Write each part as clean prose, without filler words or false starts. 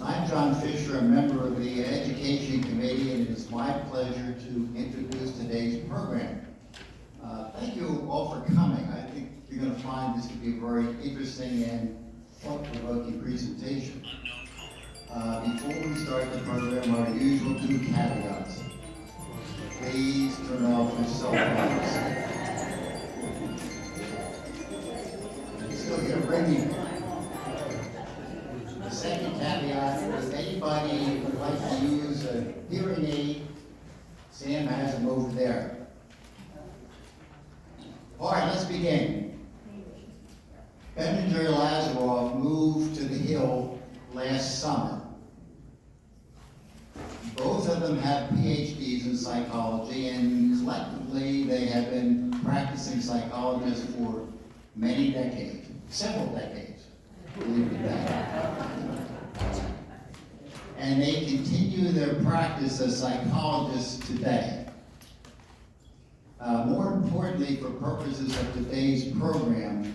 I'm John Fisher, a member of the Education Committee, and it is my pleasure to introduce today's program. Thank you all for coming. I think you're going to find this to be a very interesting and thought-provoking presentation. Before we start the program, our usual two caveats. Please turn off your cell phones. Still here, ringing. The second caveat, if anybody would like to use a hearing aid, Sam has them over there. All right, let's begin. Ben and Jerry Lazaroff moved to the Hill last summer. Both of them have PhDs in psychology, and collectively they have been practicing psychologists for many decades, several decades, believe it or not. And they continue their practice as psychologists today. More importantly, for purposes of today's program,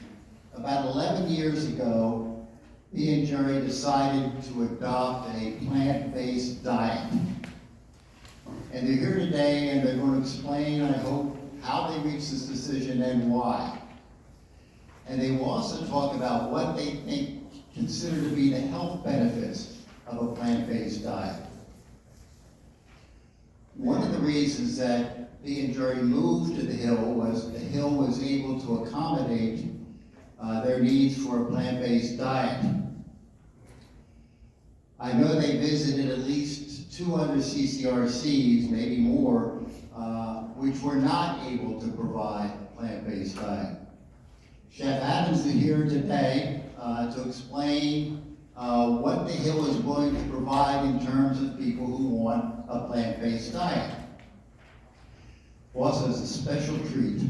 about 11 years ago, he and Jerry decided to adopt a plant-based diet. And they're here today and they're going to explain, I hope, how they reached this decision and why. And they will also talk about what they consider to be the health benefits of a plant-based diet. One of the reasons that he and Jerry moved to the Hill was able to accommodate their needs for a plant-based diet. I know they visited at least 200 CCRCs, maybe more, which were not able to provide a plant-based diet. Chef Adams is here today to explain what the Hill is going to provide in terms of people who want a plant-based diet. Also, as a special treat,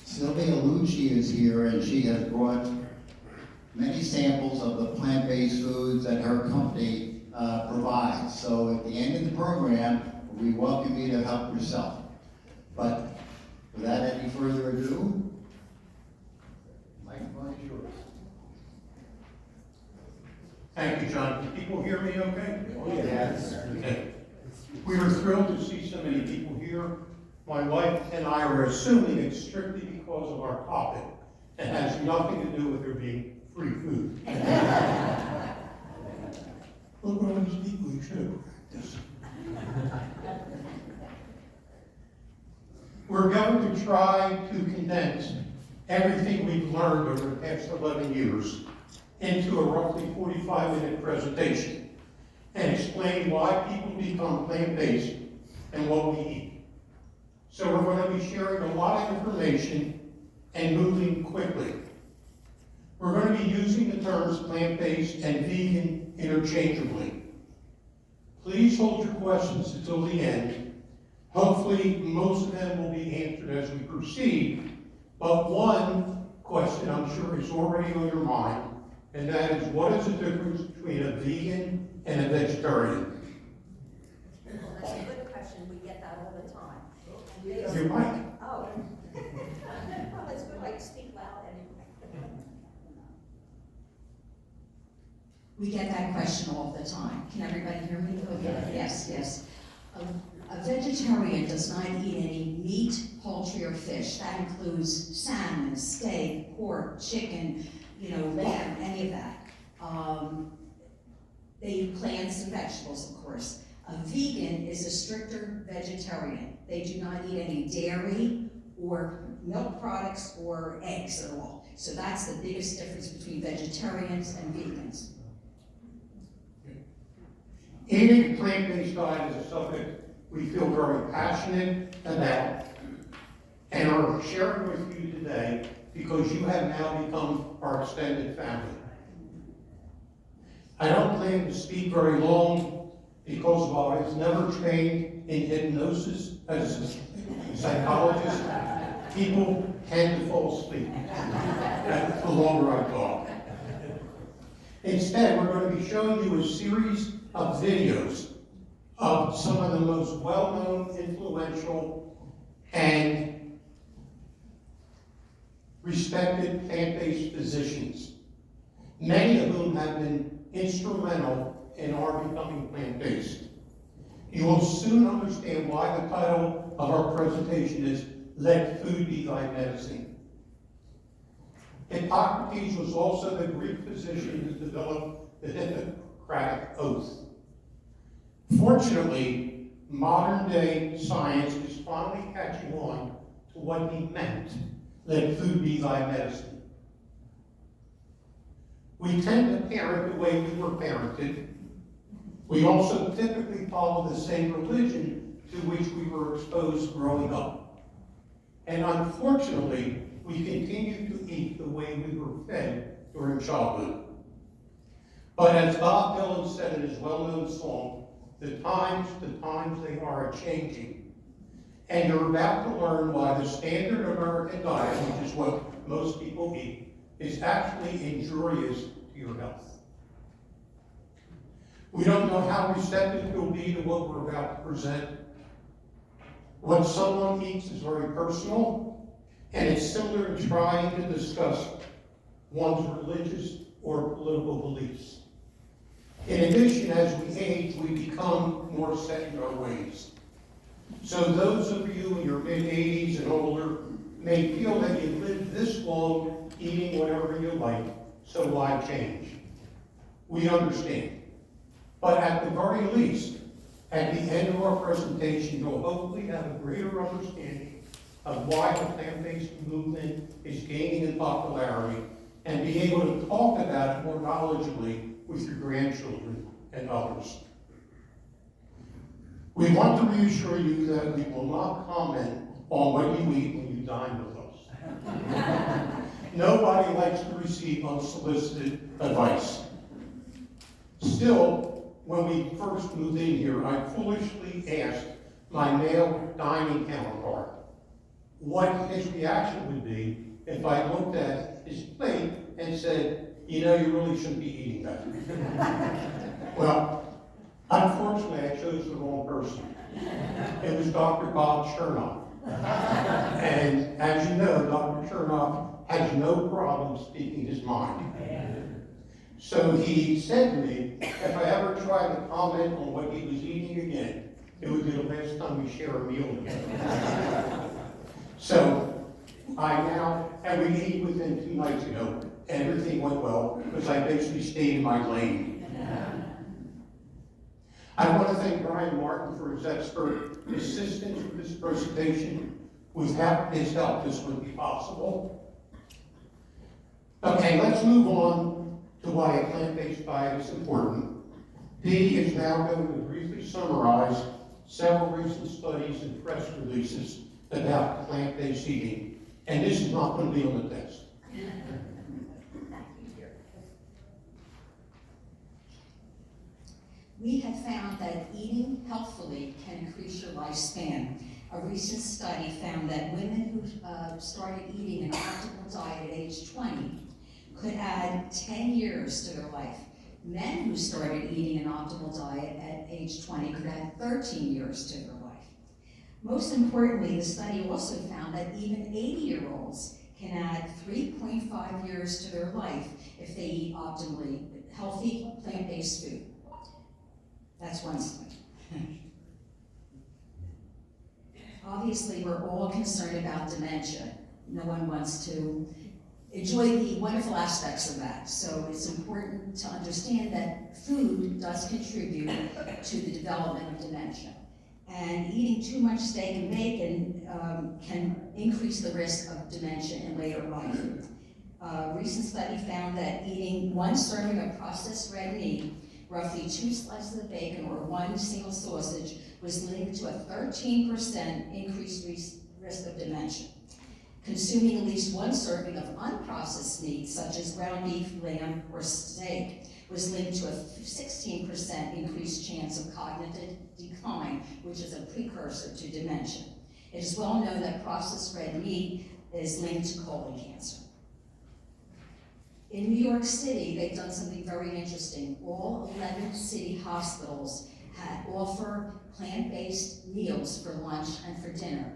Sylvia Lucci is here, and she has brought many samples of the plant-based foods that her company provides. So at the end of the program, we welcome you to help yourself. But without any further ado, the microphone is yours. Thank you, John. Can people hear me okay? Oh, yes. Okay. We are thrilled to see so many people here. My wife and I are assuming it's strictly because of our topic. It has nothing to do with there being free food. Look what these people you should practice. We're going to try to condense everything we've learned over the past 11 years into a roughly 45-minute presentation and explain why people become plant-based and what we eat. So we're going to be sharing a lot of information and moving quickly. We're going to be using the terms plant-based and vegan interchangeably. Please hold your questions until the end. Hopefully, most of them will be answered as we proceed, but one question I'm sure is already on your mind, and that is, what is the difference between a vegan and a vegetarian? Well, that's a good question. We get that all the time. Your mic. Oh. Well, that's good. I speak loud anyway. We get that question all the time. Can everybody hear me? Okay. Yes. A vegetarian does not eat any meat, poultry, or fish. That includes salmon, steak, pork, chicken, lamb, any of that. They eat plants and vegetables, of course. A vegan is a stricter vegetarian. They do not eat any dairy or milk products or eggs at all. So that's the biggest difference between vegetarians and vegans. Eating a plant-based diet is a subject we feel very passionate about and are sharing with you today because you have now become our extended family. I don't plan to speak very long because while I was never trained in hypnosis as a psychologist, people tend to fall asleep the longer I talk. Instead, we're going to be showing you a series of videos of some of the most well-known, influential, and respected plant-based physicians, many of whom have been instrumental and are becoming plant-based. You will soon understand why the title of our presentation is Let Food Be Thy Medicine. Hippocrates was also the Greek physician who developed the Hippocratic Oath. Fortunately, modern-day science is finally catching on to what he meant, let food be thy medicine. We tend to parent the way we were parented. We also typically follow the same religion to which we were exposed growing up. And unfortunately, we continue to eat the way we were fed during childhood. But as Bob Dylan said in his well-known song, the times they are a-changing. And you're about to learn why the standard American diet, which is what most people eat, is actually injurious to your health. We don't know how receptive you'll be to what we're about to present. What someone eats is very personal, and it's similar to trying to discuss one's religious or political beliefs. In addition, as we age, we become more set in our ways. So those of you in your mid-80s and older may feel that you've lived this long eating whatever you like, so why change? We understand. But at the very least, at the end of our presentation, you'll hopefully have a greater understanding of why the plant-based movement is gaining in popularity and be able to talk about it more knowledgeably with your grandchildren and others. We want to reassure you that we will not comment on what you eat when you dine with us. Nobody likes to receive unsolicited advice. Still, when we first moved in here, I foolishly asked my male dining counterpart what his reaction would be if I looked at his plate and said, you know, you really shouldn't be eating that. Well, unfortunately, I chose the wrong person. It was Dr. Bob Chernoff. And as you know, Dr. Chernoff has no problem speaking his mind. So he said to me, if I ever tried to comment on what he was eating again, it would be the last time we share a meal together. So and we ate within 2 nights ago. Everything went well because I basically stayed in my lane. I want to thank Brian Martin for his expert assistance with this presentation. Without his help, this wouldn't be possible. Okay, let's move on to why a plant-based diet is important. Dee is now going to briefly summarize several recent studies and press releases about plant-based eating. And this is not going to be on the test. We have found that eating healthfully can increase your lifespan. A recent study found that women who started eating an optimal diet at age 20 could add 10 years to their life. Men who started eating an optimal diet at age 20 could add 13 years to their life. Most importantly, the study also found that even 80-year-olds can add 3.5 years to their life if they eat optimally healthy, plant-based food. That's one study. Obviously, we're all concerned about dementia. No one wants to enjoy the wonderful aspects of that. So it's important to understand that food does contribute to the development of dementia. And eating too much steak and bacon can increase the risk of dementia in later life. A recent study found that eating 1 serving of processed red meat, roughly 2 slices of bacon, or 1 single sausage was linked to a 13% increased risk of dementia. Consuming at least 1 serving of unprocessed meat, such as ground beef, lamb, or steak, was linked to a 16% increased chance of cognitive decline, which is a precursor to dementia. It is well known that processed red meat is linked to colon cancer. In New York City, they've done something very interesting. All 11 city hospitals offer plant-based meals for lunch and for dinner.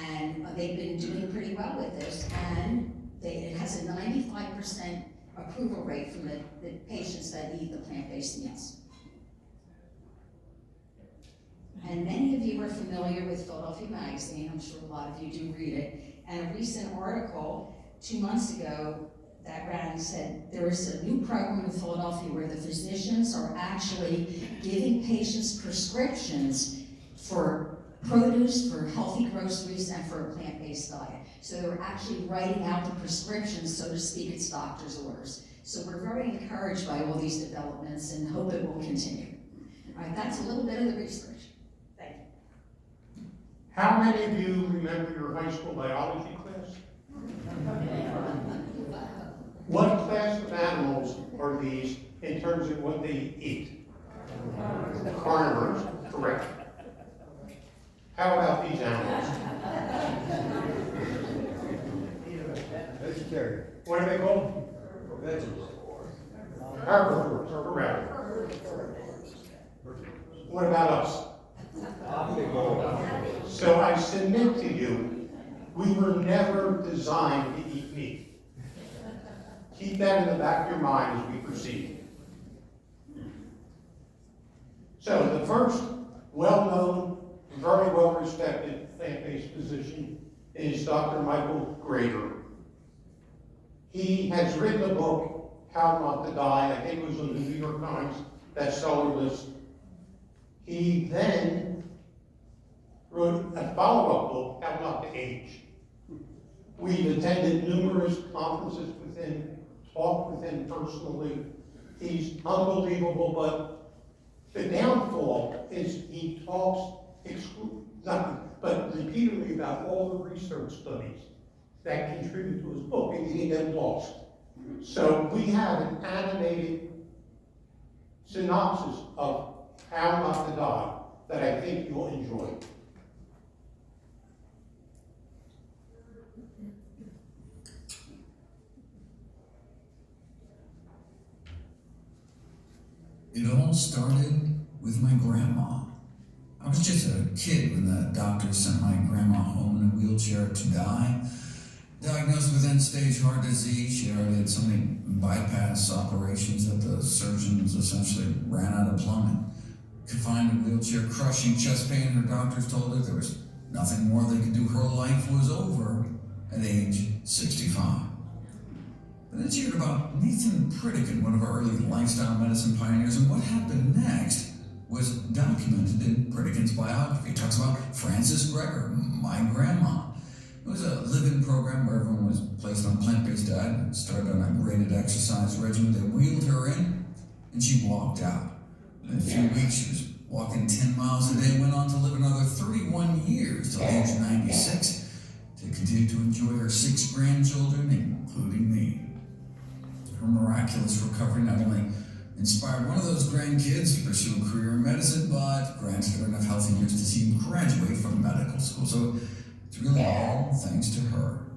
And they've been doing pretty well with this, and it has a 95% approval rate from the patients that eat the plant-based meals. And many of you are familiar with Philadelphia Magazine, I'm sure a lot of you do read it, and a recent article 2 months ago that ran said there is a new program in Philadelphia where the physicians are actually giving patients prescriptions for produce, for healthy groceries, and for a plant-based diet. So they're actually writing out the prescriptions, so to speak, it's doctor's orders. So we're very encouraged by all these developments and hope it will continue. All right, that's a little bit of the research. Thank you. How many of you remember your high school biology class? What class of animals are these in terms of what they eat? Carnivores, correct. How about these animals? Vegetarian. What are they called? Veggies. Herbivores, correct. What about us? Omnivore. So I submit to you, we were never designed to eat meat. Keep that in the back of your mind as we proceed. So the first well-known, very well-respected plant-based physician is Dr. Michael Grader. He has written a book, How Not to Die. I think it was on the New York Times bestseller list. He then wrote a follow-up book, How Not to Age. We've attended numerous conferences with him, talked with him personally. He's unbelievable, but the downfall is he talks repeatedly about all the research studies that contribute to his book, and he get lost. So we have an animated synopsis of How Not to Die that I think you'll enjoy. It all started with my grandma. I was just a kid when the doctor sent my grandma home in a wheelchair to die. Diagnosed with end-stage heart disease, she already had so many bypass operations that the surgeons essentially ran out of plumbing. Confined in a wheelchair, crushing chest pain, her doctors told her there was nothing more they could do. Her life was over at age 65. But then she heard about Nathan Pritikin, one of our early lifestyle medicine pioneers, and what happened next was documented in Pritikin's biography. He talks about Frances Greger, my grandma. It was a live-in program where everyone was placed on a plant-based diet and started on a graded exercise regimen. They wheeled her in, and she walked out. In a few weeks, she was walking 10 miles a day, went on to live another 31 years till age 96, to continue to enjoy her 6 grandchildren, including me. Her miraculous recovery not only inspired one of those grandkids to pursue a career in medicine, but granted her enough healthy years to see him graduate from medical school. So it's really all thanks to her.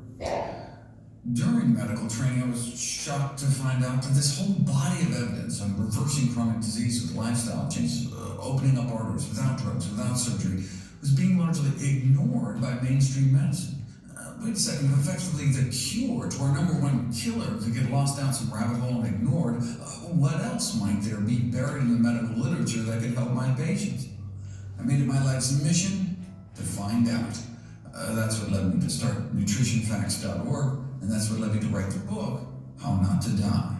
During medical training, I was shocked to find out that this whole body of evidence on reversing chronic disease with lifestyle changes, opening up arteries without drugs, without surgery, was being largely ignored by mainstream medicine. Wait a second, effectively the cure to our #1 killer could get lost down some rabbit hole and ignored. What else might there be buried in the medical literature that could help my patients? I made it my life's mission to find out. That's what led me to start nutritionfacts.org, and that's what led me to write the book, How Not to Die.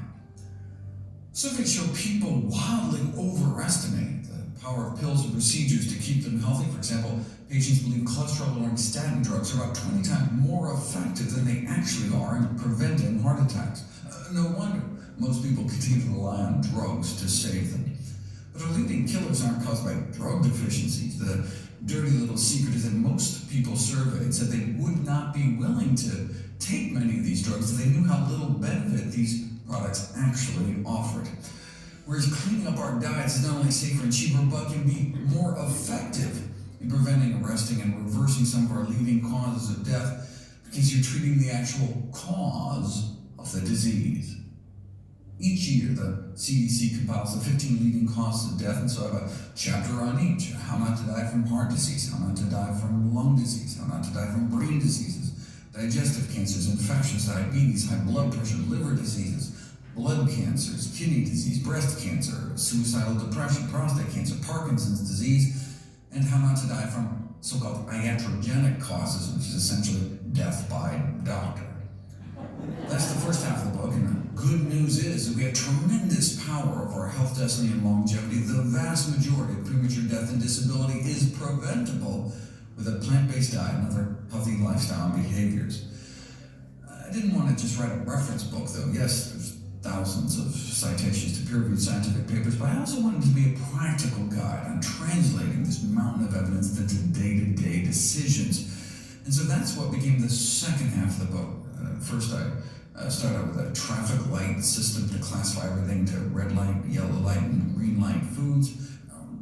Surveys show people wildly overestimate the power of pills and procedures to keep them healthy. For example, patients believe cholesterol-lowering statin drugs are about 20 times more effective than they actually are in preventing heart attacks. No wonder most people continue to rely on drugs to save them. But our leading killers aren't caused by drug deficiencies. The dirty little secret is that most people surveyed said they would not be willing to take many of these drugs if they knew how little benefit these products actually offered. Whereas cleaning up our diets is not only safer and cheaper, but can be more effective in preventing, arresting, and reversing some of our leading causes of death, because you're treating the actual cause of the disease. Each year, the CDC compiles the 15 leading causes of death, and so I have a chapter on each. How not to die from heart disease, how not to die from lung disease, how not to die from brain diseases, digestive cancers, infections, diabetes, high blood pressure, liver diseases, blood cancers, kidney disease, breast cancer, suicidal depression, prostate cancer, Parkinson's disease, and how not to die from so-called iatrogenic causes, which is essentially death by doctor. That's the first half of the book, and the good news is that we have tremendous power over our health, destiny, and longevity. The vast majority of premature death and disability is preventable with a plant-based diet and other healthy lifestyle and behaviors. I didn't want to just write a reference book, though. Yes, there's thousands of citations to peer-reviewed scientific papers, but I also wanted to be a practical guide on translating this mountain of evidence into day-to-day decisions. And so that's what became the second half of the book. First, I started out with a traffic light system to classify everything to red light, yellow light, and green light foods.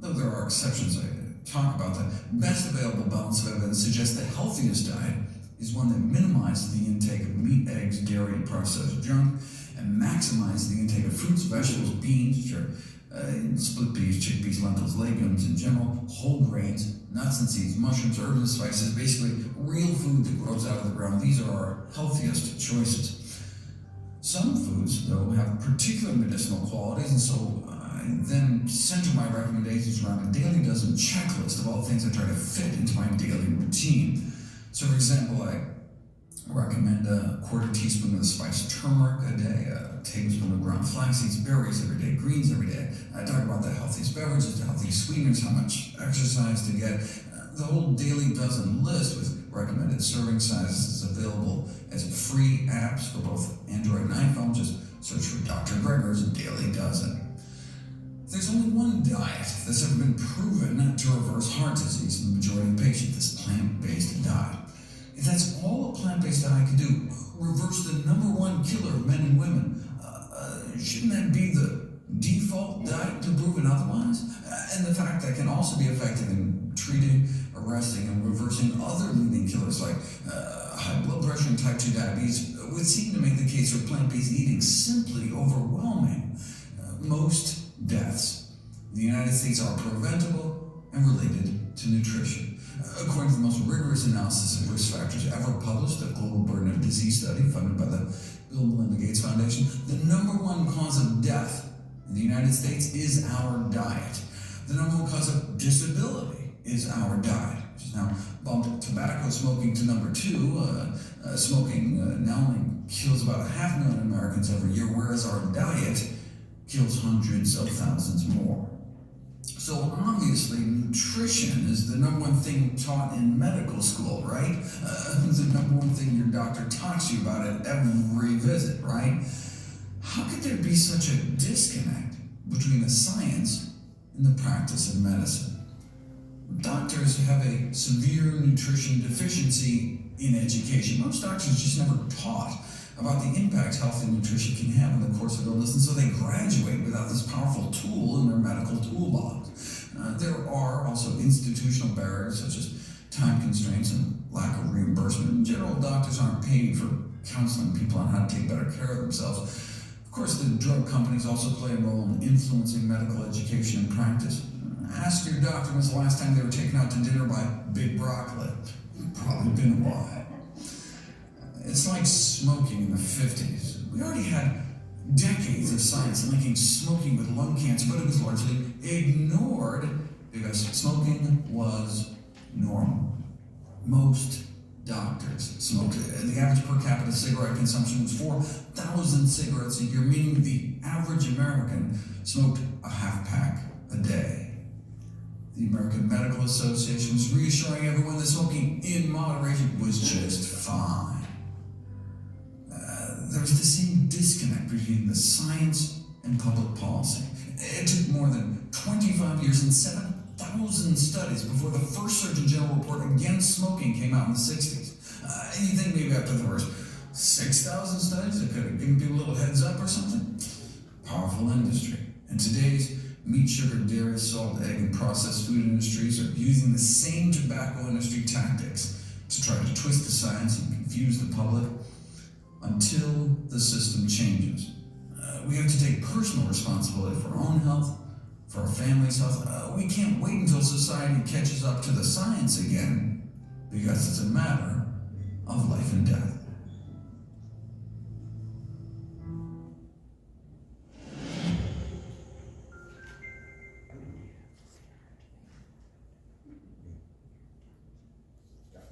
Though there are exceptions, I talk about the best available balance of evidence suggests the healthiest diet is one that minimizes the intake of meat, eggs, dairy, and processed junk, and maximizes the intake of fruits, vegetables, beans, split peas, chickpeas, lentils, legumes in general, whole grains, nuts and seeds, mushrooms, herbs and spices, basically real food that grows out of the ground. These are our healthiest choices. Some foods, though, have particular medicinal qualities, and so I then center my recommendations around a daily dozen checklist of all the things I try to fit into my daily routine. So, for example, I recommend a quarter teaspoon of the spice turmeric a day, a tablespoon of ground flax seeds, berries every day, greens every day. I talk about the healthiest beverages, the healthiest sweeteners, how much exercise to get. The whole daily dozen list with recommended serving sizes is available as free apps for both Android and iPhone. Just search for Dr. Greger's Daily Dozen. There's only one diet that's ever been proven to reverse heart disease in the majority of patients, this plant-based diet. If that's all a plant-based diet can do, reverse the number one killer of men and women, shouldn't that be the default diet to prove it otherwise? And the fact that it can also be effective in treating, arresting, and reversing other leading killers like high blood pressure and type 2 diabetes would seem to make the case for plant-based eating simply overwhelming. Most deaths in the United States are preventable and related to nutrition. According to the most rigorous analysis of risk factors ever published, a global burden of disease study funded by the Bill and Melinda Gates Foundation, the number one cause of death in the United States is our diet. The number one cause of disability is our diet, which is now bumped tobacco smoking to number two. Smoking now only kills about 500,000 Americans every year, whereas our diet kills hundreds of thousands more. So obviously, nutrition is the number one thing taught in medical school, right? The number one thing your doctor talks you about at every visit, right? How could there be such a disconnect between the science and the practice of medicine? Doctors have a severe nutrition deficiency in education. Most doctors just never taught about the impact healthy nutrition can have in the course of illness, and so they graduate without this powerful tool in their medical toolbox. There are also institutional barriers such as time constraints and lack of reimbursement. In general, doctors aren't paid for counseling people on how to take better care of themselves. Of course, the drug companies also play a role in influencing medical education and practice. Ask your doctor when's the last time they were taken out to dinner by Big Broccoli. Probably been a while. It's like smoking in the 50s. We already had decades of science linking smoking with lung cancer, but it was largely ignored because smoking was normal. Most doctors smoked. The average per capita cigarette consumption was 4,000 cigarettes a year, meaning the average American smoked a half pack a day. The American Medical Association was reassuring everyone that smoking in moderation was just fine. There was the same disconnect between the science and public policy. It took more than 25 years and 7,000 studies before the first Surgeon General report against smoking came out in the 60s. And you think maybe after the first 6,000 studies, it could have given people a little heads up or something? Powerful industry. And today's meat, sugar, dairy, salt, egg, and processed food industries are using the same tobacco industry tactics to try to twist the science and confuse the public until the system changes. We have to take personal responsibility for our own health, for our family's health. We can't wait until society catches up to the science again, because it's a matter of life and death.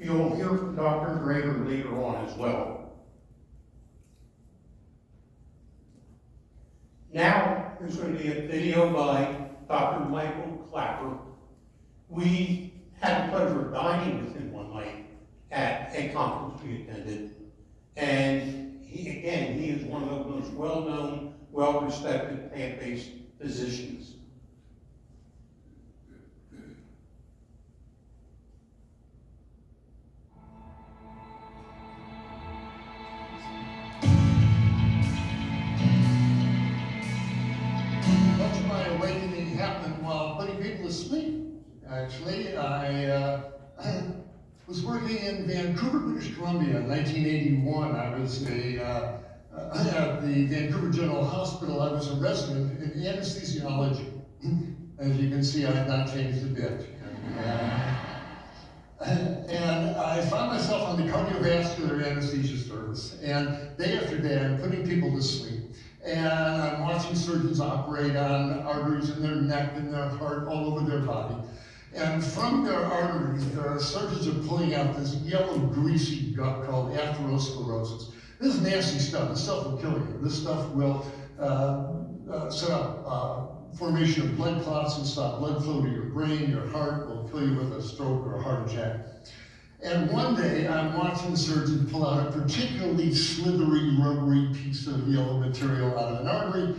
You'll hear from Dr. Grader later on as well. Now, there's going to be a video by Dr. Michael Clapper. We had the pleasure of dining with him one night at a conference we attended. And he is one of the most well-known, well-respected plant-based physicians. Much of my awakening happened while putting people to sleep. Actually, I was working in Vancouver, British Columbia in 1981. I was at the Vancouver General Hospital. I was a resident in anesthesiology. As you can see, I have not changed a bit. And I found myself on the cardiovascular anesthesia service, and day after day I'm putting people to sleep. And I'm watching surgeons operate on arteries in their neck and their heart, all over their body. And from their arteries, the surgeons are pulling out this yellow, greasy gut called atherosclerosis. This is nasty stuff. This stuff will kill you. This stuff will set up formation of blood clots and stop blood flow to your brain. Your heart will kill you with a stroke or a heart attack. And one day, I'm watching the surgeon pull out a particularly slithery, rubbery piece of yellow material out of an artery,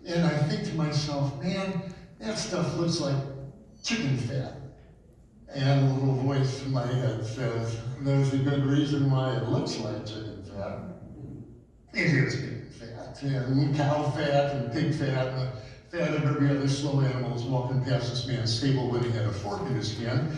and I think to myself, man, that stuff looks like chicken fat. And a little voice in my head says, there's a good reason why it looks like chicken fat. It is chicken fat, and cow fat, and pig fat, and the fat of every other slow animal is walking past this man's table when he had a fork in his hand.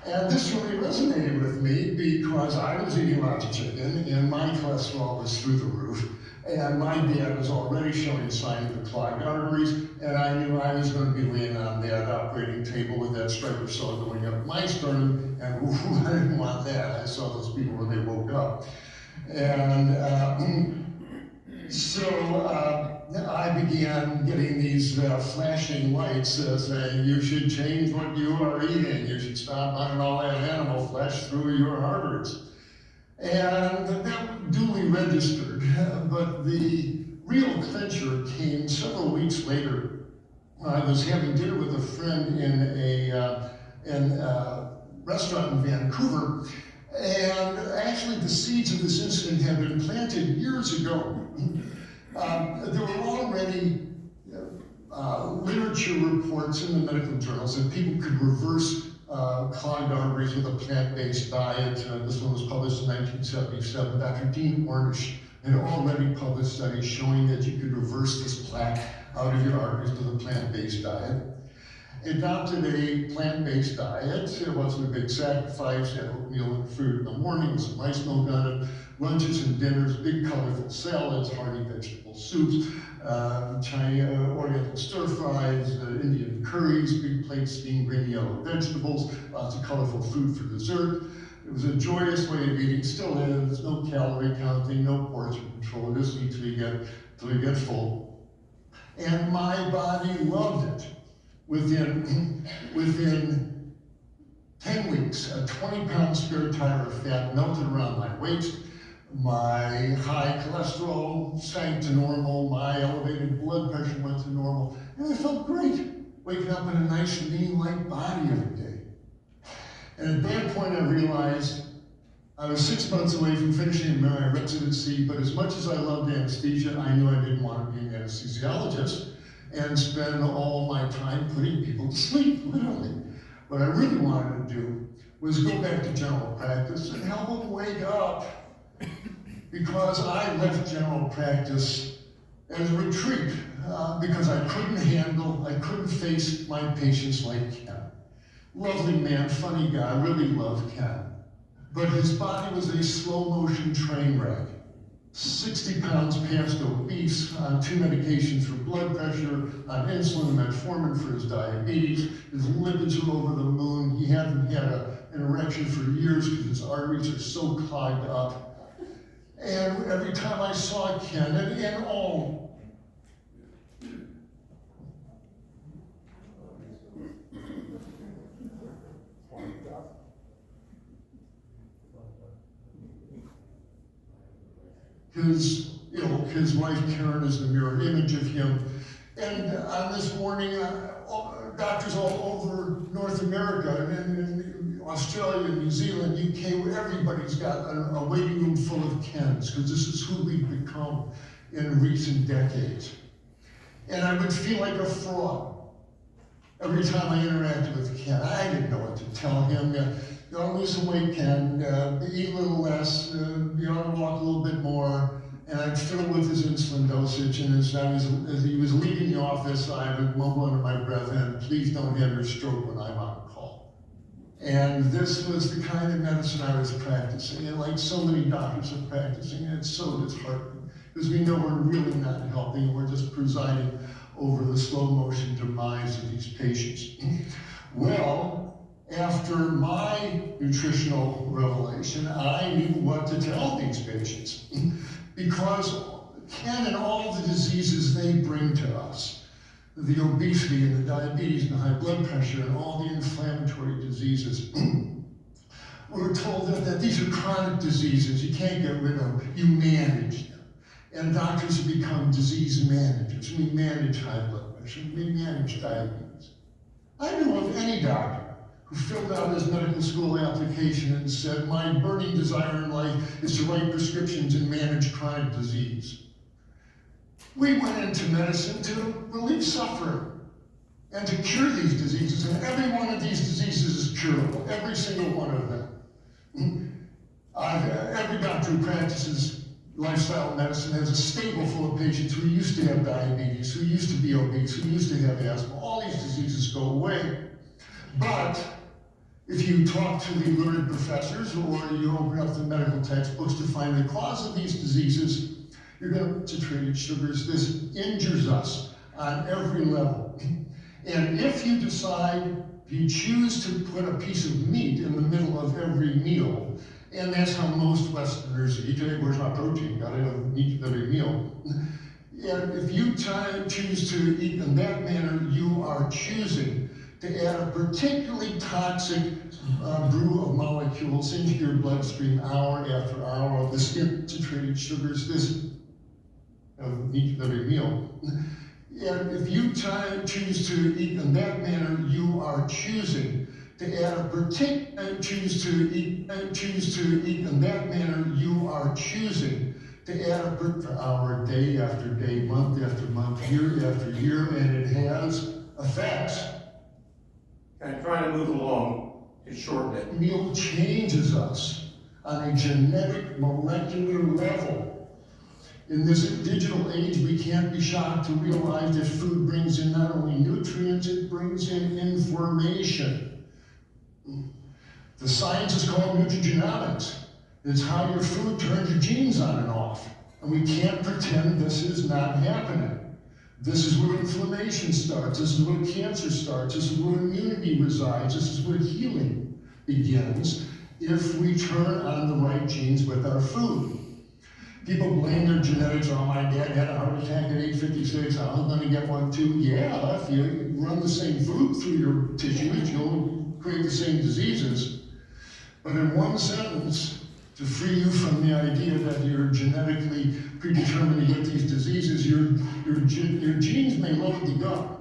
And this really resonated with me because I was eating lots of chicken and my cholesterol was through the roof. And my dad was already showing signs of clogged arteries, and I knew I was going to be laying on that operating table with that striper saw going up my sternum, and ooh, I didn't want that. I saw those people when they woke up. And so I began getting these flashing lights saying, you should change what you are eating. You should stop buying all that animal flesh through your arteries. And that duly registered, but the real clincher came several weeks later. I was having dinner with a friend in a restaurant in Vancouver, and actually the seeds of this incident had been planted years ago. There were already literature reports in the medical journals that people could reverse clogged arteries with a plant-based diet. This one was published in 1977. Dr. Dean Ornish had already published studies showing that you could reverse this plaque out of your arteries with a plant-based diet. Adopted a plant-based diet. It wasn't a big sacrifice. Had oatmeal and fruit in the morning with some rice milk on it. Lunches and dinners, big colorful salads, hearty vegetable soups, Oriental stir-fries, Indian curries, big plates, steamed green yellow vegetables, lots of colorful food for dessert. It was a joyous way of eating, still is. No calorie counting, no portion control. Just eat till you get full. And my body loved it. Within 10 weeks, a 20-pound spare tire of fat melted around my waist. My high cholesterol sank to normal, my elevated blood pressure went to normal, and I felt great, waking up in a nice, lean, light body every day. And at that point I realized I was 6 months away from finishing my residency, but as much as I loved anesthesia, I knew I didn't want to be an anesthesiologist and spend all my time putting people to sleep, literally. What I really wanted to do was go back to general practice and help them wake up. Because I left general practice as a retreat, because I couldn't face my patients like Ken. Lovely man, funny guy, really loved Ken. But his body was a slow motion train wreck. 60 pounds past obese, on 2 medications for blood pressure, on insulin, metformin for his diabetes. His lipids were over the moon. He hadn't had an erection for years because his arteries are so clogged up. And every time I saw Ken, and all, is ill. His wife Karen is the mirror image of him. And on this morning, doctors all over North America and in Australia, New Zealand, UK, where everybody's got a waiting room full of Kens, because this is who we've become in recent decades. And I would feel like a fraud every time I interacted with Ken. I didn't know what to tell him. You ought to lose some weight, Ken. Eat a little less. You ought to walk a little bit more. And I'd fiddle with his insulin dosage. And as he was leaving the office, I would mumble under my breath, and please don't have your stroke when I'm on call. And this was the kind of medicine I was practicing. And like so many doctors are practicing, and it's so disheartening. Because we know we're really not helping. We're just presiding over the slow motion demise of these patients. Well, after my nutritional revelation, I knew what to tell these patients. Because Ken and all the diseases they bring to us, the obesity and the diabetes and the high blood pressure and all the inflammatory diseases, we're told that these are chronic diseases you can't get rid of, you manage them. And doctors have become disease managers. We manage high blood pressure, we manage diabetes. I knew of any doctor who filled out his medical school application and said, my burning desire in life is to write prescriptions and manage chronic disease. We went into medicine to relieve suffering and to cure these diseases, and every one of these diseases is curable, every single one of them. Every doctor who practices lifestyle medicine has a stable full of patients who used to have diabetes, who used to be obese, who used to have asthma. All these diseases go away. But if you talk to the learned professors or you open up the medical textbooks to find the cause of these diseases, you're going to concentrated sugars. This injures us on every level. And if you decide, you choose to put a piece of meat in the middle of every meal, and that's how most Westerners eat. Hey, where's my protein? Gotta have meat at every meal. And if you choose to eat in that manner, you are choosing to add a particularly toxic brew of molecules into your bloodstream hour after hour of this concentrated sugars, this meat at every meal. And if you choose to eat in that manner, you are choosing to add a particular, choose to eat in that manner, you are choosing to add a per hour, day after day, month after month, year after year, and it has effects. I'm trying to move along to shorten it. Meal changes us on a genetic, molecular level. In this digital age, we can't be shocked to realize that food brings in not only nutrients, it brings in information. The science is called nutrigenomics. It's how your food turns your genes on and off. And we can't pretend this is not happening. This is where inflammation starts. This is where cancer starts. This is where immunity resides. This is where healing begins if we turn on the right genes with our food. People blame their genetics. Oh, my dad had a heart attack at age 56. I was going to get one too. Yeah, if you run the same food through your tissues, you'll create the same diseases. But in one sentence, to free you from the idea that you're genetically predetermined to get these diseases, your genes may load the gun,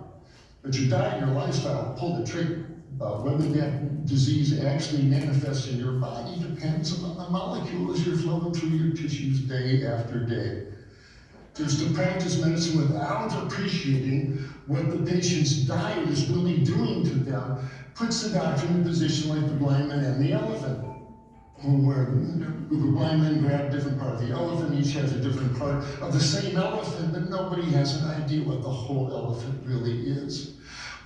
but your diet and your lifestyle pull the trigger. Whether that disease actually manifests in your body depends on the molecules you're flowing through your tissues day after day. Just to practice medicine without appreciating what the patient's diet is really doing to them puts the doctor in a position like the blind man and the elephant, where the blind men grab a different part of the elephant, each has a different part of the same elephant, but nobody has an idea what the whole elephant really is.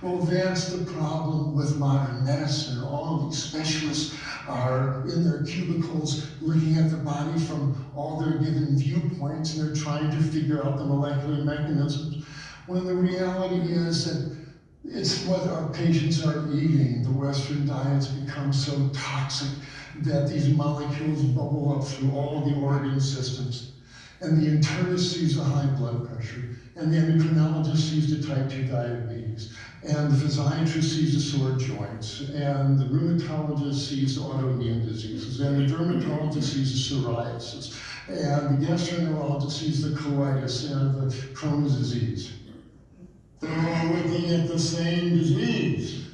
Well, that's the problem with modern medicine. All of these specialists are in their cubicles looking at the body from all their given viewpoints, and they're trying to figure out the molecular mechanisms, when the reality is that it's what our patients are eating. The Western diets become so toxic that these molecules bubble up through all the organ systems. And the internist sees the high blood pressure, and the endocrinologist sees the type 2 diabetes, and the physiatrist sees the sore joints, and the rheumatologist sees the autoimmune diseases, and the dermatologist sees the psoriasis, and the gastroenterologist sees the colitis and the Crohn's disease. They're all looking at the same disease,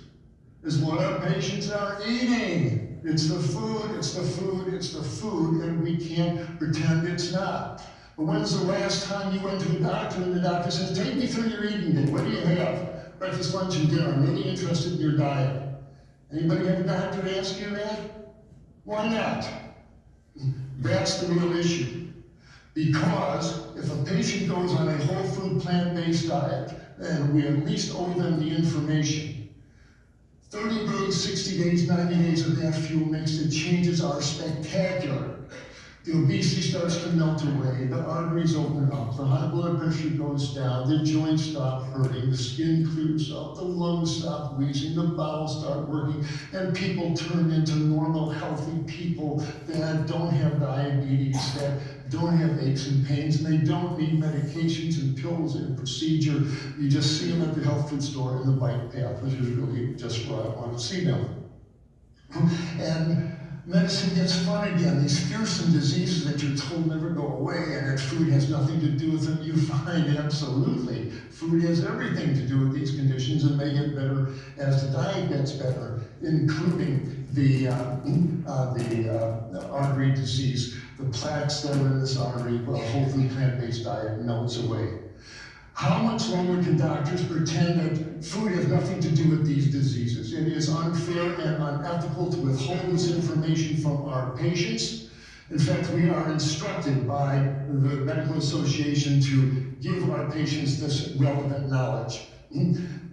is what our patients are eating. It's the food, it's the food, it's the food, and we can't pretend it's not. But when's the last time you went to the doctor and the doctor says, take me through your eating day, what do you have? Breakfast, lunch, and dinner, I'm really interested in your diet. Anybody have a doctor ask you that? Why not? That's the real issue. Because if a patient goes on a whole food plant-based diet, then we at least owe them the information. 30 days, 60 days, 90 days of that fuel mix, the changes are spectacular. The obesity starts to melt away, the arteries open up, the high blood pressure goes down, the joints stop hurting, the skin clears up, the lungs stop wheezing, the bowels start working, and people turn into normal, healthy people that don't have diabetes, that don't have aches and pains, and they don't need medications and pills and procedure. You just see them at the health food store in the bike path, which is really just where I want to see them. And medicine gets fun again. These fearsome diseases that you're told never go away and that food has nothing to do with them, you find absolutely. Food has everything to do with these conditions, and they get better as the diet gets better, including the artery disease. The plaques that are in this artery, well, a whole food plant-based diet melts away. How much longer can doctors pretend that food has nothing to do with these diseases? It is unfair and unethical to withhold this information from our patients. In fact, we are instructed by the Medical Association to give our patients this relevant knowledge.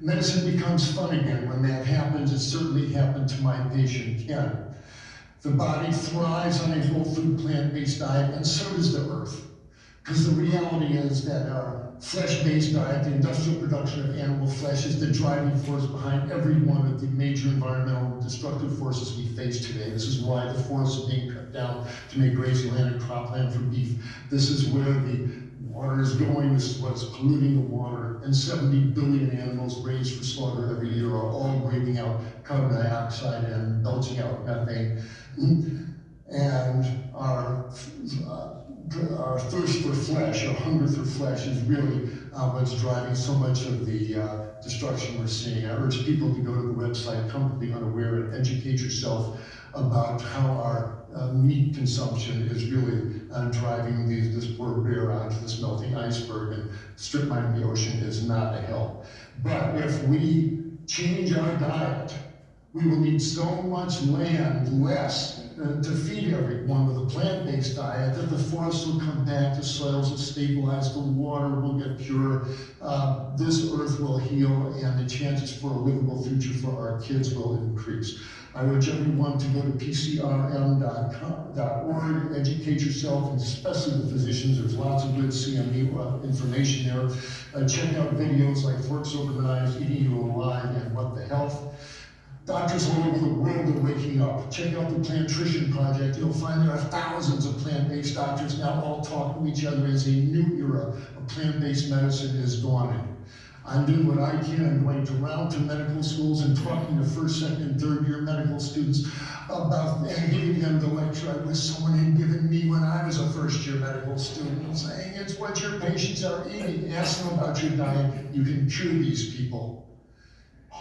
Medicine becomes fun again when that happens. It certainly happened to my patient, Ken. The body thrives on a whole food plant-based diet, and so does the earth. Because the reality is that our flesh-based diet, the industrial production of animal flesh, is the driving force behind every one of the major environmental destructive forces we face today. This is why the forests are being cut down to make grazing land and cropland for beef. This is where the water is going. This is what's polluting the water. And 70 billion animals raised for slaughter every year are all breathing out carbon dioxide and belching out methane. And our thirst for flesh, our hunger for flesh, is really what's driving so much of the destruction we're seeing. I urge people to go to the website, Comfortably Unaware, and educate yourself about how our meat consumption is really driving this poor bear onto this melting iceberg, and strip mining the ocean is not a help. But if we change our diet, we will need so much land less to feed everyone with a plant-based diet that the forests will come back, the soils will stabilize, the water will get pure, this earth will heal, and the chances for a livable future for our kids will increase. I urge everyone to go to pcrm.org, educate yourself, and especially the physicians. There's lots of good CME information there. Check out videos like Forks Over the Knives, Eating You Alive, and What the Health. Doctors all over the world are waking up. Check out the Plantrition Project. You'll find there are thousands of plant-based doctors now all talking to each other as a new era of plant-based medicine is dawning. I'm doing what I can. I'm going around to medical schools and talking to first, second, and third year medical students about, and giving them the lecture I wish someone had given me when I was a first year medical student, saying it's what your patients are eating. Ask them about your diet. You can cure these people.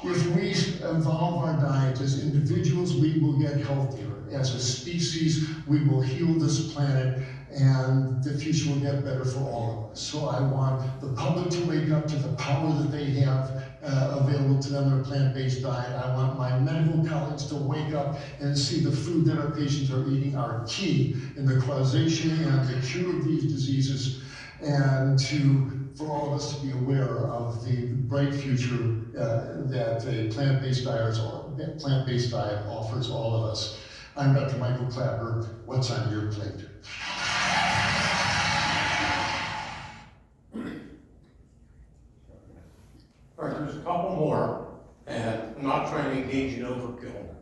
If we evolve our diet as individuals, we will get healthier. As a species, we will heal this planet, and the future will get better for all of us. So I want the public to wake up to the power that they have available to them in a plant-based diet. I want my medical colleagues to wake up and see the food that our patients are eating are key in the causation and the cure of these diseases, and for all of us to be aware of the bright future that a plant-based diet offers all of us. I'm Dr. Michael Clapper. What's on your plate? All right, there's a couple more, and I'm not trying to engage in overkill,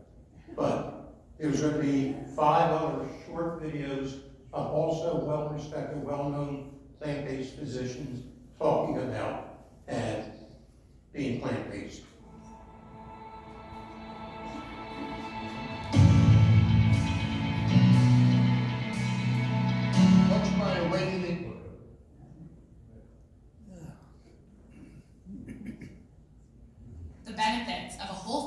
but there's going to be 5 other short videos of also well-respected, well-known plant-based physicians talking about and being plant-based. What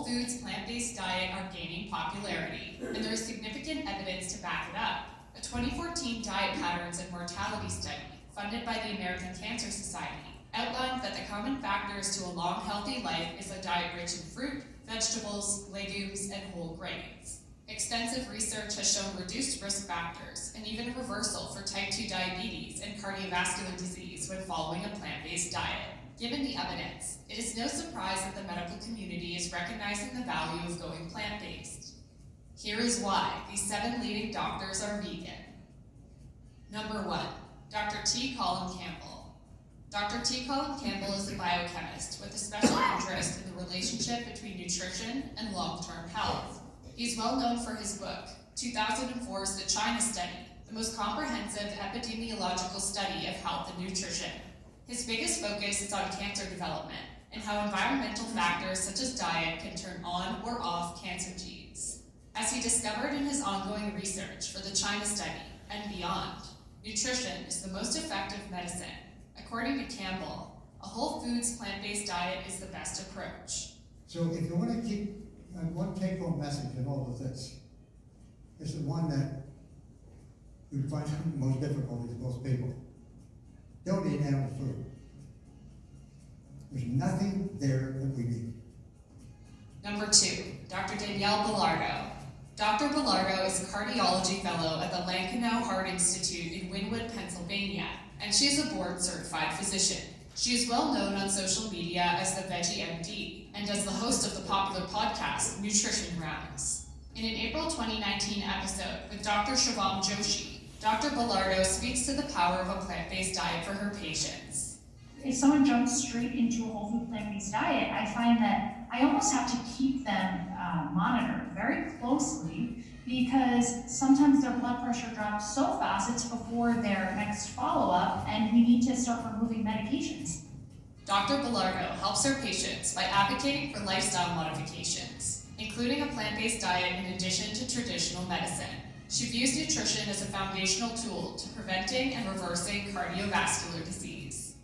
foods plant-based diet are gaining popularity, and there is significant evidence to back it up. A 2014 diet patterns and mortality study, funded by the American Cancer Society, outlined that the common factors to a long, healthy life is a diet rich in fruit, vegetables, legumes, and whole grains. Extensive research has shown reduced risk factors and even a reversal for type 2 diabetes and cardiovascular disease when following a plant-based diet. Given the evidence, it is no surprise that the medical community is recognizing the value of going plant-based. Here is why these 7 leading doctors are vegan. Number 1, Dr. T. Colin Campbell. Dr. T. Colin Campbell is a biochemist with a special interest in the relationship between nutrition and long-term health. He's well known for his book, 2004's The China Study, the most comprehensive epidemiological study of health and nutrition. His biggest focus is on cancer development and how environmental factors such as diet can turn on or off cancer genes. As he discovered in his ongoing research for the China Study and beyond, nutrition is the most effective medicine. According to Campbell, a whole foods plant-based diet is the best approach. So if you want to keep one take-home message in all of this, is the one that we find the most difficult with most people. Don't eat animal food. There's nothing there that we need. Number 2, Dr. Danielle Belardo. Dr. Belardo is a cardiology fellow at the Lankenau Heart Institute in Wynwood, Pennsylvania, and she is a board-certified physician. She is well known on social media as the Veggie MD and as the host of the popular podcast, Nutrition Rounds. In an April 2019 episode with Dr. Shivam Joshi, Dr. Belardo speaks to the power of a plant-based diet for her patients. If someone jumps straight into a whole food plant-based diet, I find that I almost have to keep them monitored very closely because sometimes their blood pressure drops so fast it's before their next follow-up and we need to start removing medications. Dr. Belardo helps her patients by advocating for lifestyle modifications, including a plant-based diet in addition to traditional medicine. She views nutrition as a foundational tool to preventing and reversing cardiovascular disease.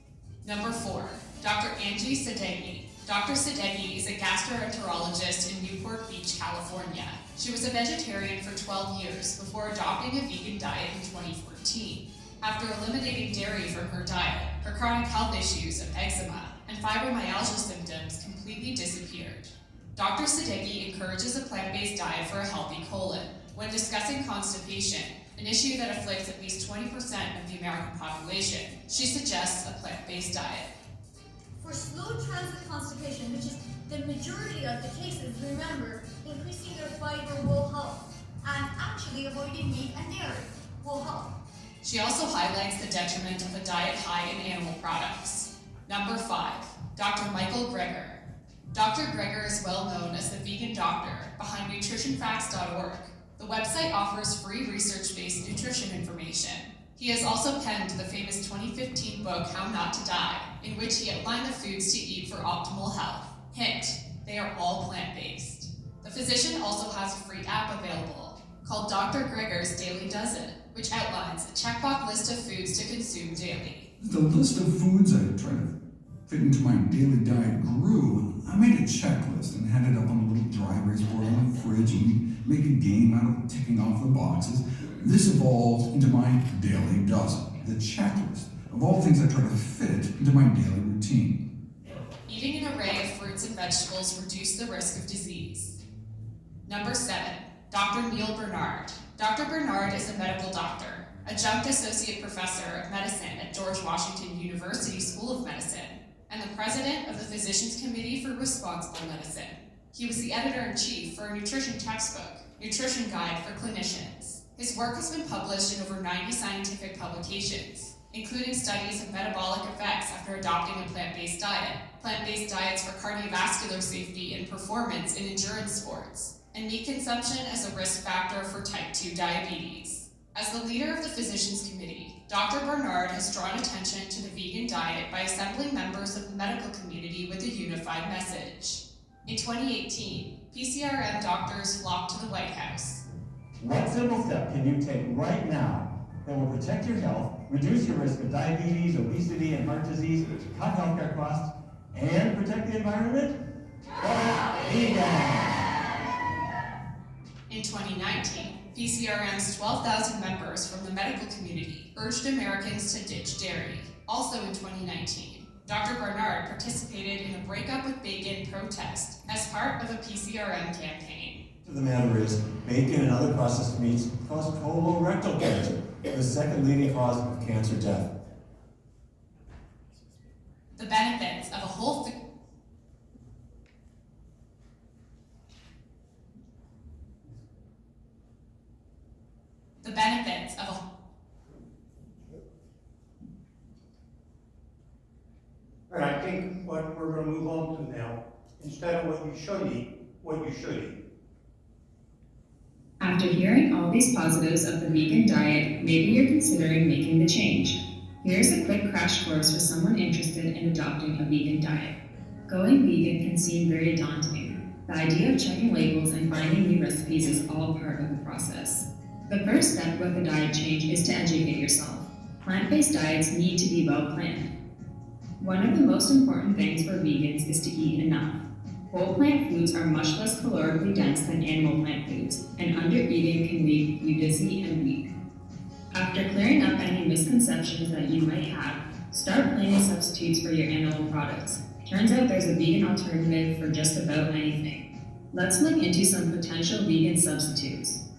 Number 4, Dr. Angie Sadeghi. Dr. Sadeghi is a gastroenterologist in Newport Beach, California. She was a vegetarian for 12 years before adopting a vegan diet in 2014. After eliminating dairy from her diet, her chronic health issues of eczema and fibromyalgia symptoms completely disappeared. Dr. Sadeghi encourages a plant-based diet for a healthy colon. When discussing constipation, an issue that afflicts at least 20% of the American population, she suggests a plant-based diet. For slow transit constipation, which is the majority of the cases, remember, increasing their fiber will help, and actually avoiding meat and dairy will help. She also highlights the detriment of a diet high in animal products. Number 5, Dr. Michael Greger. Dr. Greger is well known as the vegan doctor behind nutritionfacts.org. The website offers free research-based nutrition information. He has also penned the famous 2015 book, How Not to Die, in which he outlined the foods to eat for optimal health. Hint, they are all plant-based. The physician also has a free app available called Dr. Greger's Daily Dozen, which outlines a checkbox list of foods to consume daily. The list of foods I try to fit into my daily diet grew. I made a checklist and had it up on a little dry erase board on the fridge and make a game out of ticking off the boxes. This evolved into my daily dozen, the checklist of all things I try to fit into my daily routine. Eating an array of fruits and vegetables reduces the risk of disease. Number 7, Dr. Neil Bernard. Dr. Bernard is a medical doctor, adjunct associate professor of medicine at George Washington University School of Medicine, and the president of the Physicians Committee for Responsible Medicine. He was the editor-in-chief for a nutrition textbook, Nutrition Guide for Clinicians. His work has been published in over 90 scientific publications, including studies of metabolic effects after adopting a plant-based diet, plant-based diets for cardiovascular safety and performance in endurance sports, and meat consumption as a risk factor for type 2 diabetes. As the leader of the Physicians Committee, Dr. Bernard has drawn attention to the vegan diet by assembling members of the medical community with a unified message. In 2018, PCRM doctors flocked to the White House. What simple step can you take right now that will protect your health, reduce your risk of diabetes, obesity, and heart disease, cut healthcare costs, and protect the environment? In 2019, PCRM's 12,000 members from the medical community urged Americans to ditch dairy. Also in 2019, Dr. Barnard participated in a Break Up with Bacon protest as part of a PCRM campaign. The matter is, bacon and other processed meats cause colorectal cancer, the second leading cause of cancer death. The benefits of a whole food And I think what we're going to move on to now, instead of what you should eat, what you should eat. After hearing all these positives of the vegan diet, maybe you're considering making the change. Here's a quick crash course for someone interested in adopting a vegan diet. Going vegan can seem very daunting. The idea of checking labels and finding new recipes is all part of the process. The first step with a diet change is to educate yourself. Plant-based diets need to be well planned. One of the most important things for vegans is to eat enough. Whole plant foods are much less calorically dense than animal plant foods, and under-eating can leave you dizzy and weak. After clearing up any misconceptions that you might have, start planning substitutes for your animal products. Turns out there's a vegan alternative for just about anything. Let's look into some potential vegan substitutes.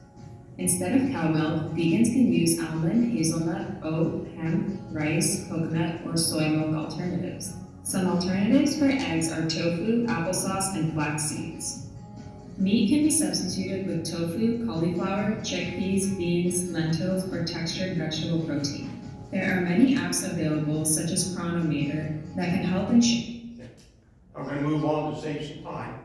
Instead of cow milk, vegans can use almond, hazelnut, oat, hemp, rice, coconut, or soy milk alternatives. Some alternatives for eggs are tofu, applesauce, and flax seeds. Meat can be substituted with tofu, cauliflower, chickpeas, beans, lentils, or textured vegetable protein. There are many apps available, such as Chronometer, that can help ensure. I'm going to move on to save some time.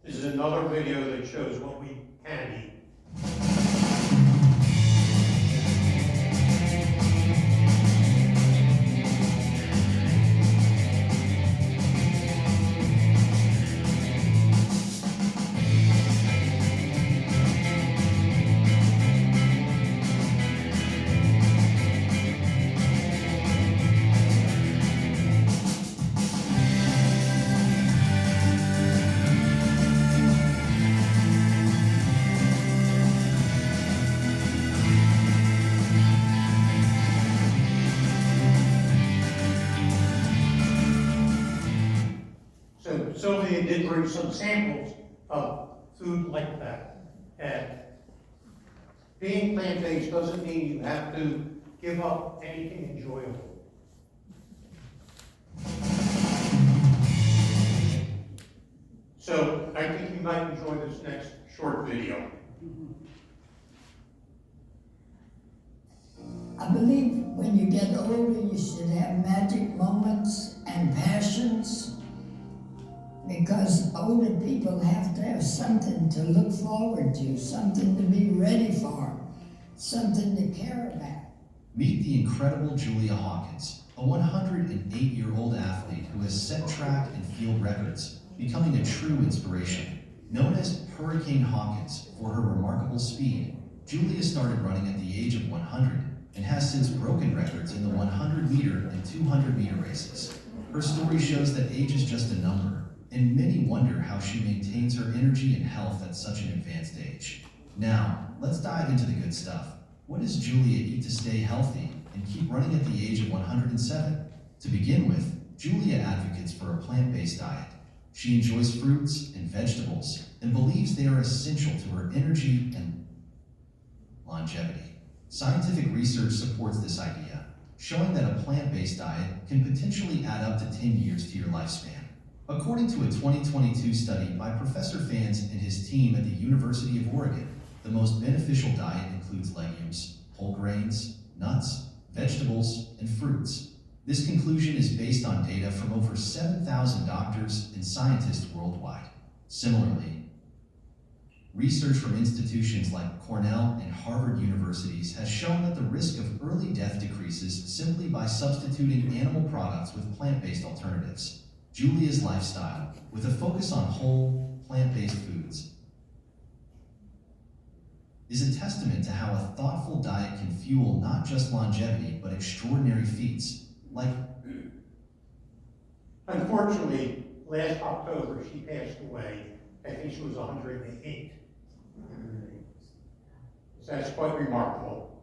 This is another video that shows what we can eat. So Sylvia did bring some samples of food like that. And being plant-based doesn't mean you have to give up anything enjoyable. So I think you might enjoy this next short video. I believe when you get older, you should have magic moments and passions, because older people have to have something to look forward to, something to be ready for, something to care about. Meet the incredible Julia Hawkins, a 108-year-old athlete who has set track and field records, becoming a true inspiration. Known as Hurricane Hawkins for her remarkable speed, Julia started running at the age of 100 and has since broken records in the 100-meter and 200-meter races. Her story shows that age is just a number, and many wonder how she maintains her energy and health at such an advanced age. Now, let's dive into the good stuff. What does Julia eat to stay healthy and keep running at the age of 107? To begin with, Julia advocates for a plant-based diet. She enjoys fruits and vegetables and believes they are essential to her energy and longevity. Scientific research supports this idea, showing that a plant-based diet can potentially add up to 10 years to your lifespan. According to a 2022 study by Professor Fans and his team at the University of Oregon, the most beneficial diet includes legumes, whole grains, nuts, vegetables, and fruits. This conclusion is based on data from over 7,000 doctors and scientists worldwide. Similarly, research from institutions like Cornell and Harvard universities has shown that the risk of early death decreases simply by substituting animal products with plant-based alternatives. Julia's lifestyle, with a focus on whole, plant-based foods, is a testament to how a thoughtful diet can fuel not just longevity, but extraordinary feats, like Unfortunately, last October, she passed away. I think she was 108. So that's quite remarkable.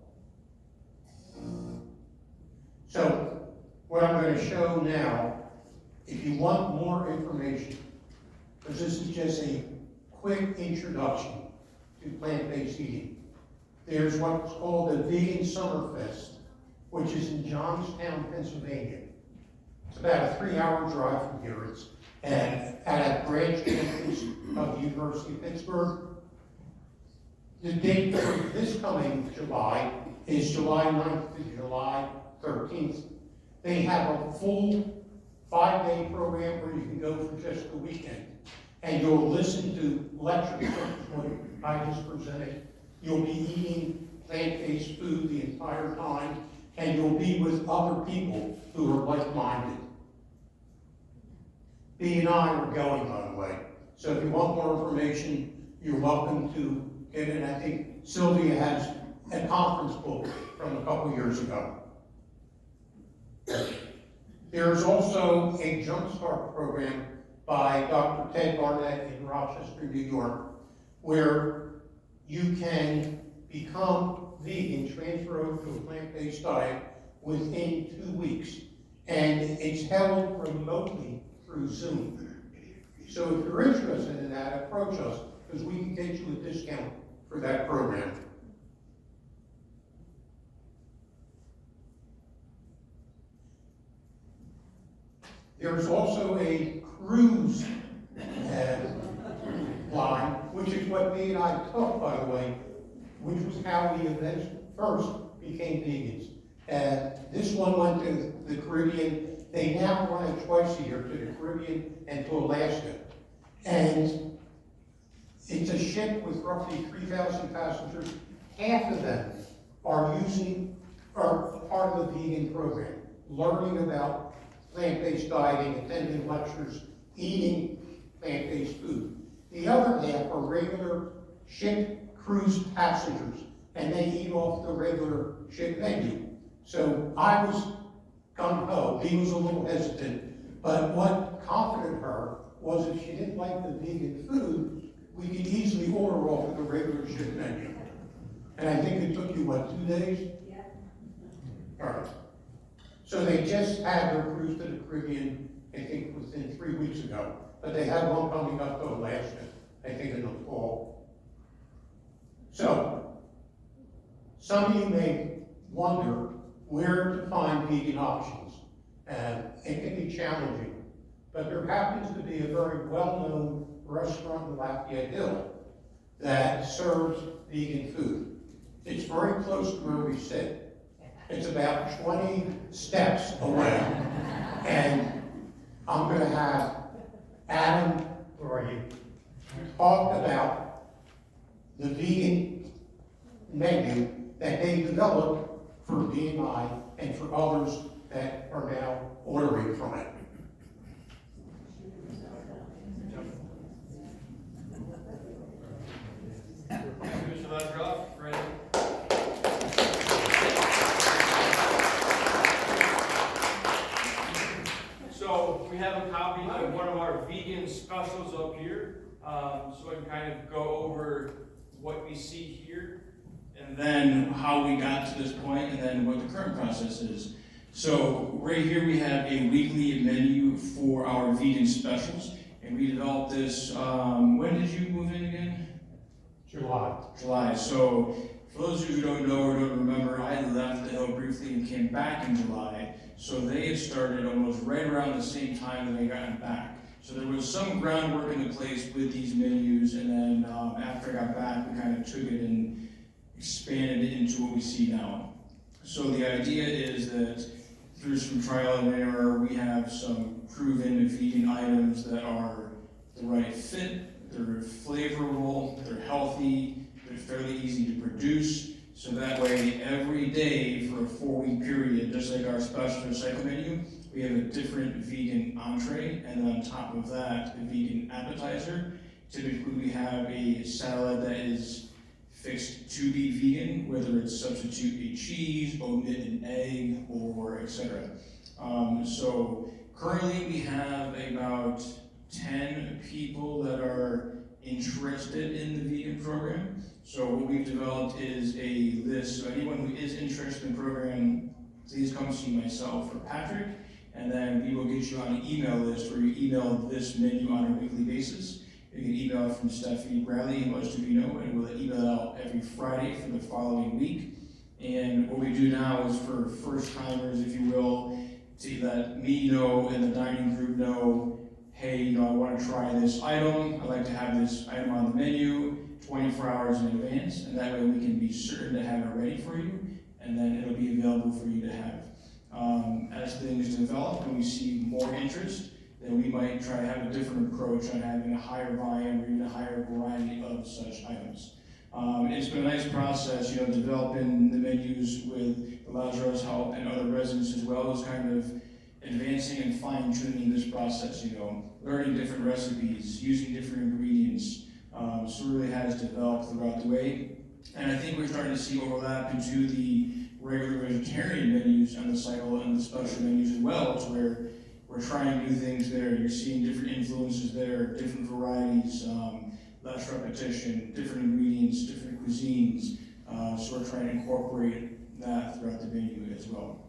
So, what I'm going to show now, if you want more information, because this is just a quick introduction to plant-based eating. There's what's called the Vegan Summerfest, which is in Johnstown, Pennsylvania. It's about a 3-hour drive from here. It's at a branch campus of the University of Pittsburgh. The date for this coming July is July 9th to July 13th. They have a full 5-day program where you can go for just the weekend. And you'll listen to lectures such as what I just presented. You'll be eating plant-based food the entire time, and you'll be with other people who are like-minded. B and I are going, by the way. So if you want more information, you're welcome to get it. I think Sylvia has a conference book from a couple years ago. There's also a Jumpstart program by Dr. Ted Barnett in Rochester, New York, where you can become vegan, transfer over to a plant-based diet within 2 weeks. And it's held remotely through Zoom. So if you're interested in that, approach us, because we can get you a discount for that program. There's also a cruise line, which is what me and I took, by the way, which was how we first became vegans. This one went to the Caribbean. They now run it twice a year to the Caribbean and to Alaska. And it's a ship with roughly 3,000 passengers. Half of them are part of the vegan program, learning about plant-based dieting, attending lectures, eating plant-based food. The other half are regular ship cruise passengers, and they eat off the regular ship menu. So I was gung-ho. He was a little hesitant, but what comforted her was if she didn't like the vegan food, we could easily order off of the regular ship menu. And I think it took you, what, 2 days? Yeah. All right. So they just had their cruise to the Caribbean, I think within 3 weeks ago. But they have one coming up to Alaska, I think in the fall. So, some of you may wonder where to find vegan options. And it can be challenging. But there happens to be a very well-known restaurant in Lafayette Hill that serves vegan food. It's very close to where we sit. It's about 20 steps away. And I'm going to have Adam, where are you, talk about the vegan menu that they developed for BNI and for others that are now ordering from it. Mr. Lazaroff, ready? So we have a copy of one of our vegan specials up here. So I can kind of go over what we see here, and then how we got to this point, and then what the current process is. So right here we have a weekly menu for our vegan specials, and we developed this, when did you move in again? July. So for those of you who don't know or don't remember, I left the Hill briefly and came back in July. So they had started almost right around the same time that I got back. So there was some groundwork in place with these menus, and then after I got back, we kind of took it and expanded it into what we see now. So the idea is that through some trial and error, we have some proven vegan items that are the right fit, they're flavorful, they're healthy, they're fairly easy to produce. So that way, every day for a 4-week period, just like our special recycle menu, we have a different vegan entree, and then on top of that, a vegan appetizer. Typically, we have a salad that is fixed to be vegan, whether it's substitute a cheese, omit an egg, or etc. So Currently, we have about 10 people that are interested in the vegan program. So what we've developed is a list. So anyone who is interested in the program, please come see myself or Patrick, and then we will get you on an email list where you email this menu on a weekly basis. You can email it from Stephanie Bradley and most of you know, and we'll email it out every Friday for the following week. And what we do now is for first timers, if you will, to let me know and the dining group know, hey, I want to try this item. I'd like to have this item on the menu 24 hours in advance, and that way we can be certain to have it ready for you, and then it'll be available for you to have. As things develop and we see more interest, then we might try to have a different approach on having a higher volume or even a higher variety of such items. It's been a nice process, developing the menus with the Lazaroff's help and other residents as well as kind of advancing and fine-tuning this process, learning different recipes, using different ingredients. So it really has developed throughout the way. And I think we're starting to see overlap into the regular vegetarian menus on the cycle and the special menus as well, to where we're trying new things there. You're seeing different influences there, different varieties, less repetition, different ingredients, different cuisines. So we're trying to incorporate that throughout the menu as well.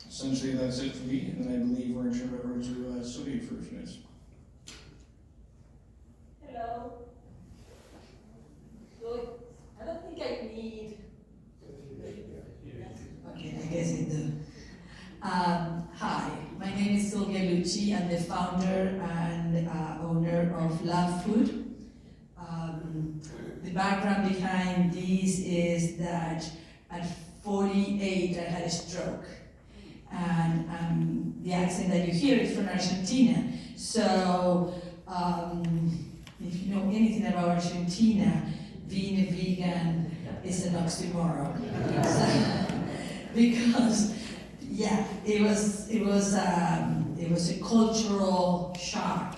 Essentially, that's it for me, and then I believe we're going to turn it over to Sylvia for a few minutes. Hello. So I don't think I need. Okay, I guess I do. Hi, my name is Sylvia Lucci. I'm the founder and owner of Love Food. The background behind this is that at 48 I had a stroke. And the accent that you hear is from Argentina. So if you know anything about Argentina, being a vegan is an oxymoron. Because yeah, it was a cultural shock.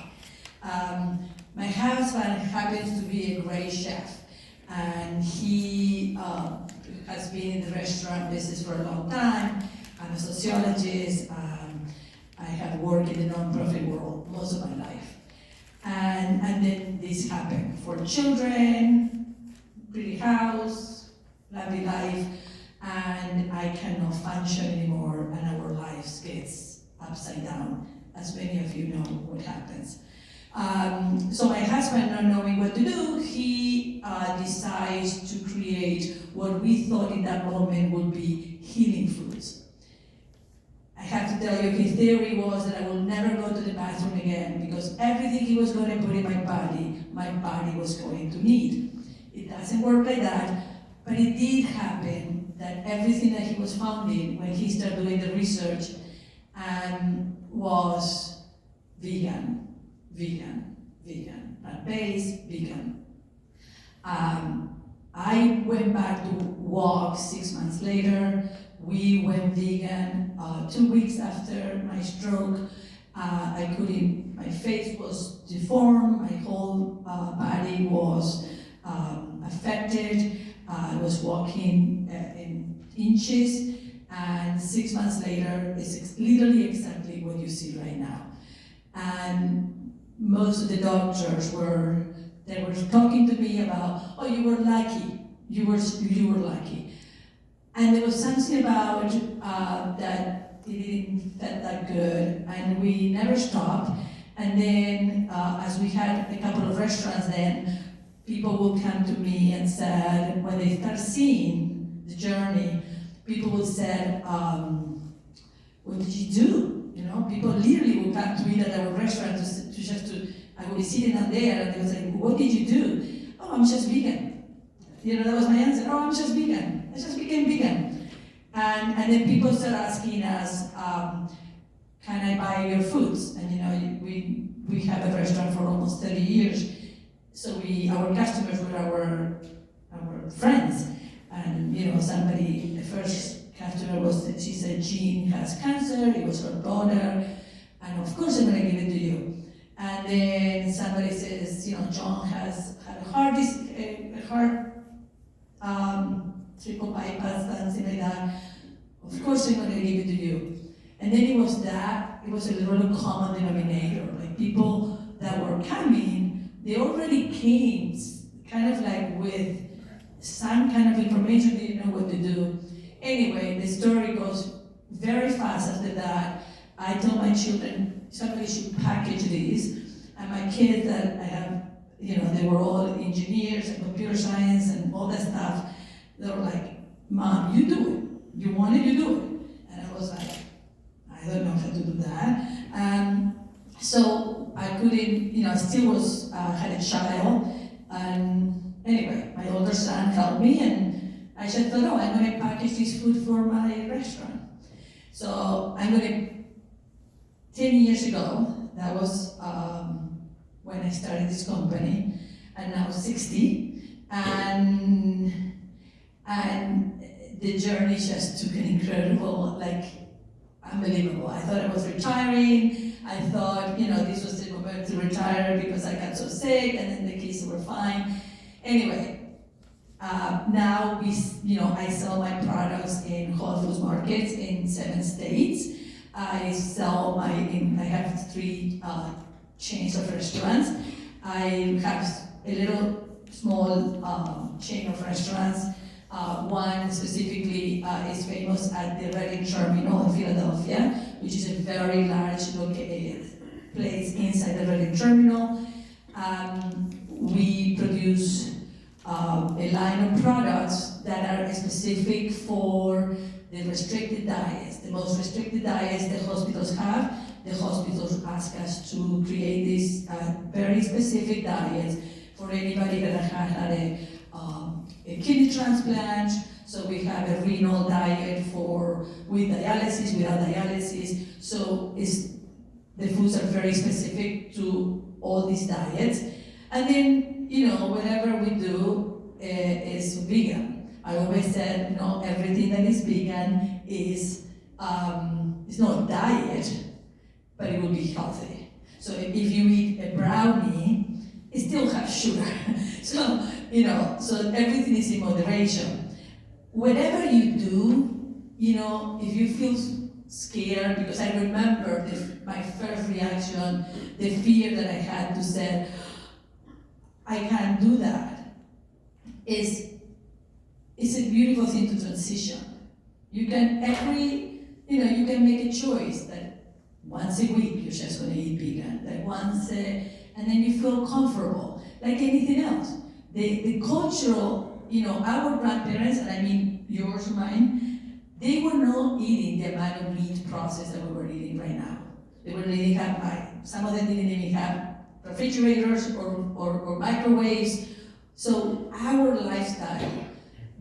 My husband happens to be a great chef, and he has been in the restaurant business for a long time. I'm a sociologist. I have worked in the nonprofit world most of my life. And then this happened. 4 children, pretty house, lovely life, and I cannot function anymore, and our lives gets upside down. As many of you know what happens. So my husband, not knowing what to do, he decides to create what we thought in that moment would be healing foods. I have to tell you, his theory was that I will never go to the bathroom again because everything he was going to put in my body was going to need. It doesn't work like that, but it did happen that everything that he was founding when he started doing the research was vegan, plant-based, vegan. I went back to walk 6 months later. We went vegan 2 weeks after my stroke. My face was deformed, my whole body was affected. I was walking in inches, and 6 months later, it's literally exactly what you see right now. And most of the doctors were talking to me about, oh, you were lucky, you were lucky. And there was something about that it didn't feel that good, and we never stopped. And then, as we had a couple of restaurants, then people would come to me and said, when they start seeing the journey, people would say, what did you do? People literally would come to eat at our restaurant I would be sitting down there, and they would say, what did you do? Oh, I'm just vegan. That was my answer. Oh, I'm just vegan. I just became vegan. And then people start asking us, can I buy your foods? And we have a restaurant for almost 30 years. So our customers were our friends. And somebody, the first customer she said, Jean has cancer, it was her daughter, and of course I'm gonna give it to you. And then somebody says, John has had a heart triple bypass, something like that. Of course I'm gonna give it to you. And then it was a little common denominator, like people that were coming, they already came kind of like with some kind of information, they didn't know what to do. Anyway, the story goes very fast after that. I told my children, somebody should package these. And my kids that I have, they were all engineers and computer science and all that stuff. They were like, Mom, you do it. You wanted to do it. And I was like, I don't know how to do that. So I couldn't, I still had a child. And anyway, my older son helped me, and I just thought, oh, I'm going to package this food for my restaurant. So 10 years ago, that was when I started this company, and now 60, and the journey just took an incredible, unbelievable. I thought I was retiring. I thought, this was the moment to retire because I got so sick, and then the kids were fine. Anyway, now I sell my products in Whole Foods markets in 7 states. I have 3 chains of restaurants. I have a little small chain of restaurants. One specifically is famous at the Reading Terminal in Philadelphia, which is a very large place inside the Reading Terminal. We produce a line of products that are specific for the restricted diets, the most restricted diets the hospitals have. The hospitals ask us to create these very specific diets for anybody that has had a kidney transplant. So we have a renal diet with dialysis, without dialysis. So the foods are very specific to all these diets. And then, whatever we do is vegan. I always said, everything that is vegan is not diet, but it will be healthy. So if you eat a brownie, it still has sugar. So everything is in moderation. Whatever you do, if you feel scared, because I remember my first reaction, the fear that I had to say, I can't do that. It's a beautiful thing to transition. You can make a choice that once a week you're just going to eat vegan, and then you feel comfortable, like anything else. The cultural, our grandparents, and I mean yours, mine, they were not eating the amount of meat processed that we were eating right now. They were eating some of them didn't even have refrigerators or microwaves. So our lifestyle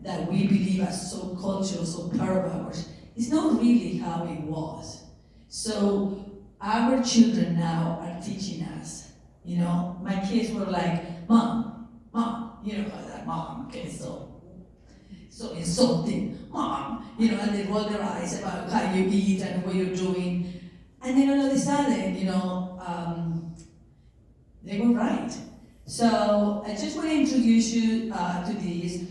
that we believe as so cultural, so part of ours, is not really how it was. So our children now are teaching us. My kids were like, Mom, that Mom, okay, so insulting, Mom, and they roll their eyes about how you eat and what you're doing. And then all of a sudden, they were right. So I just want to introduce you to this.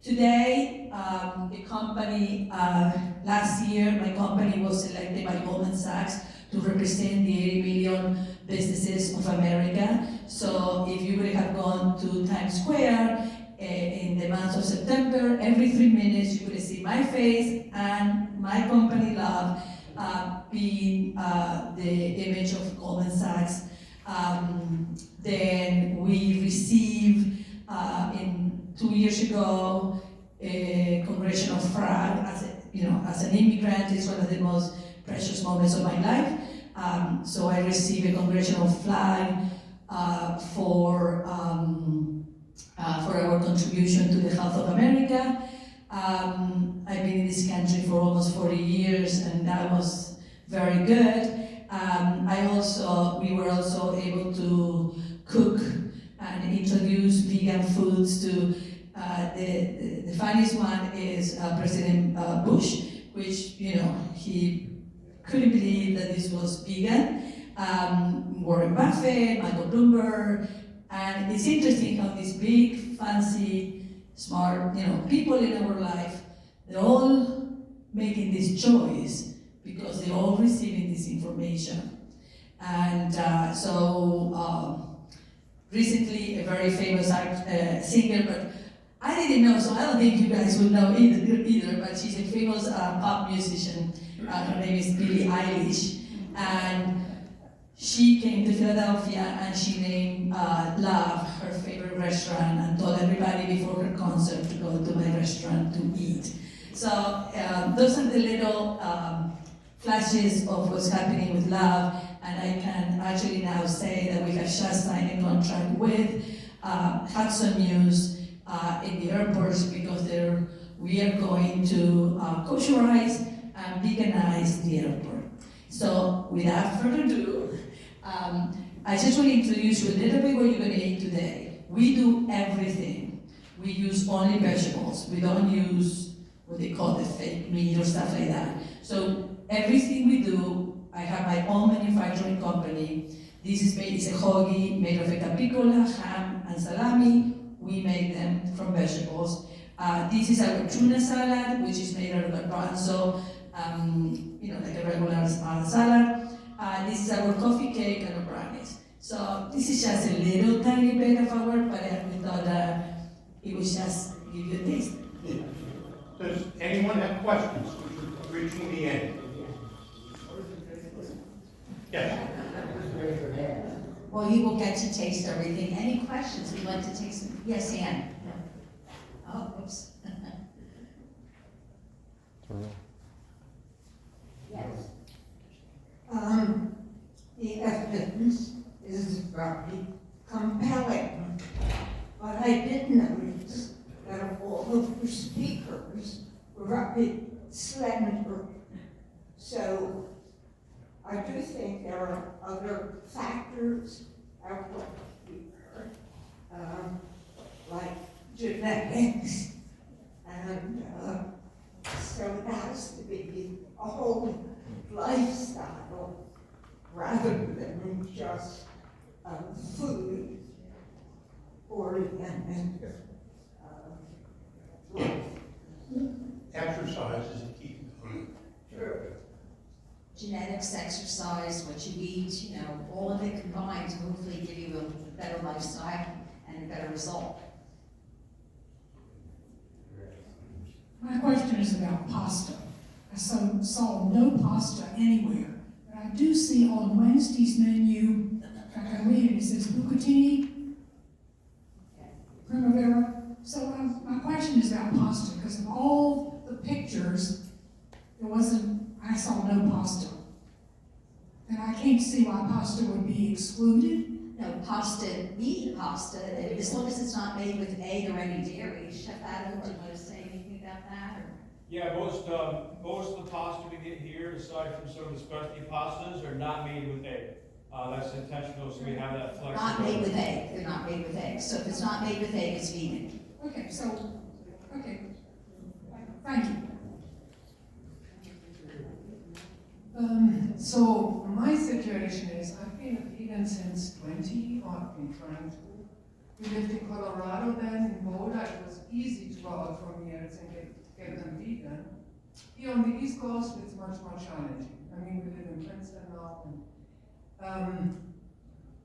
Today, the company, last year, my company was selected by Goldman Sachs to represent the 80 million businesses of America. So if you would have gone to Times Square in the month of September, every 3 minutes you would see my face and my company love being the image of Goldman Sachs. Then we received in 2 years ago a congressional flag as an immigrant. It's one of the most precious moments of my life. So I received a congressional flag for our contribution to the health of America. I've been in this country for almost 40 years, and that was very good. We were also able to cook and introduce vegan foods to the funniest one is President Bush, which he couldn't believe that this was vegan. Warren Buffett, Michael Bloomberg, and it's interesting how these big, fancy, smart, people in our life, they're all making this choice because because they're all receiving this information. And recently a very famous singer, but I didn't know, so I don't think you guys will know either, but she's a famous pop musician. Her name is Billie Eilish. And she came to Philadelphia and she named Love her favorite restaurant and told everybody before her concert to go to my restaurant to eat. So those are the little flashes of what's happening with Love, and I can actually now say that we have just signed a contract with Hudson News in the airports because we are going to kosherize and veganize the airport. So without further ado, I just want to introduce you a little bit what you're going to eat today. We do everything. We use only vegetables. We don't use what they call the fake meat or stuff like that. So everything we do, I have my own manufacturing company. This is a hoagie made of a capicola, ham, and salami. We make them from vegetables. This is our tuna salad, which is made out of garbanzo, like a regular salad. This is our coffee cake and our brownies. So this is just a little tiny bit of our, but we thought it was just give you a taste. Does anyone have questions? We're reaching the end. Yes. Well, you will get to taste everything. Any questions? We'd like to take some. Yes, Anne. Oh, oops. Yes. The evidence is very compelling, but I did notice that all of the speakers were very slender. So I do think there are other factors at work here, like genetics, and so it has to be a whole lifestyle rather than just food oriented life. Exercise is a key component. True. Genetics, exercise, what you eat, all of it combined to hopefully give you a better lifestyle and a better result. My question is about pasta. I saw no pasta anywhere. But I do see on Wednesday's menu, I can read it, it says bucatini, primavera. So my question is about pasta, because of all the pictures, I saw no pasta. And I can't see why pasta would be excluded. No, pasta, we eat pasta, as long as it's not made with egg or any dairy. Chef Adam, do you want to say anything about that? Or? Yeah, most of the pasta we get here, aside from some of the specialty pastas, are not made with egg. That's intentional, so we have that flexibility. Not made with egg. They're not made with egg. So if it's not made with egg, it's vegan. Okay, thank you. So my situation is, I've been a vegan since 20, or I've been trying to. We lived in Colorado then, in Boulder. It was easy to go out from here and get them vegan. Here on the East Coast, it's much more challenging. I mean, we live in Princeton now.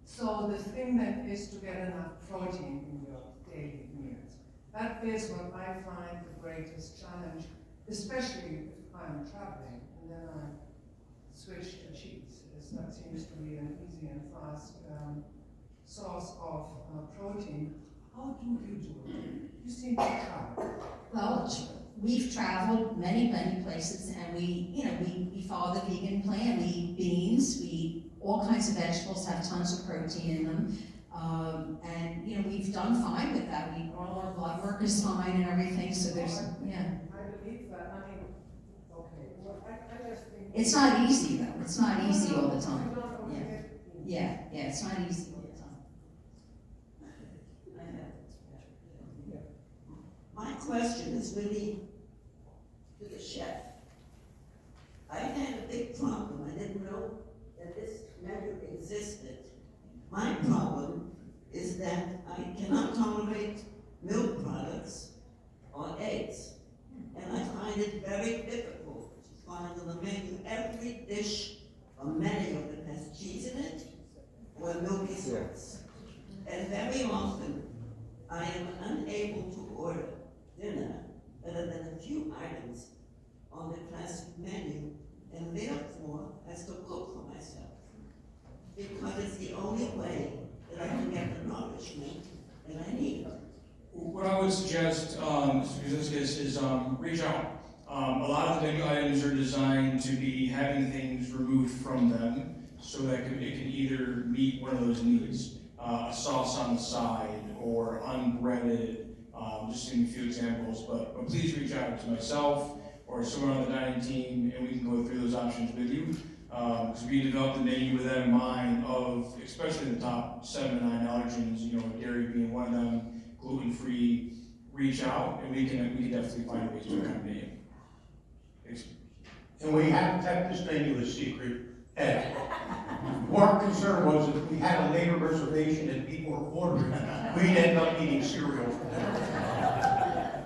So the thing that is to get enough protein in your daily meals. That is what I find the greatest challenge, especially if I'm traveling, and then I switch to cheese. That seems to be an easy and fast source of protein. How do you do it? You seem to travel. Well, we've traveled many, many places, and we follow the vegan plan. We eat beans, we eat all kinds of vegetables, have tons of protein in them. And we've done fine with that. All our blood work is fine and everything, so there's, yeah. I believe that. I mean, okay. Well, I just think It's not easy though. It's not easy all the time. Yeah, it's not easy all the time. My question is really to the chef. I had a big problem. I didn't know that this menu existed. My problem is that I cannot tolerate milk products or eggs. And I find it very difficult to find on the menu every And very often, I am unable to order dinner other than a few items on the classic menu, and therefore has to cook for myself. Because it's the only way that I can get the nourishment that I need. What I would suggest, is reach out. A lot of the menu items are designed to be having things removed from them so that it can either meet one of those needs. A sauce on the side or unbreaded, just to give you a few examples, but please reach out to myself or someone on the dining team and we can go through those options with you. Because we developed the menu with that in mind of, especially the top 7 to 9 allergens, dairy being one of them, gluten-free, reach out and we can definitely find ways to accommodate you. And we haven't kept this menu a secret, Ed. Our concern was if we had a later reservation and people were ordering, we'd end up eating cereal for dinner.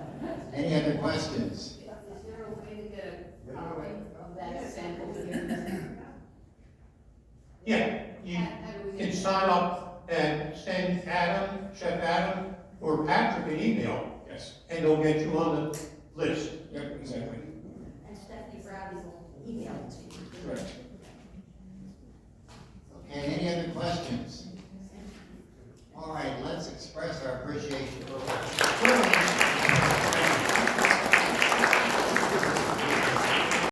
Any other questions? Is there a way to get a copy of that sample here? Yeah, you can sign up and send Adam, Chef Adam, or Patrick an email. Yes. And they'll get you on the list.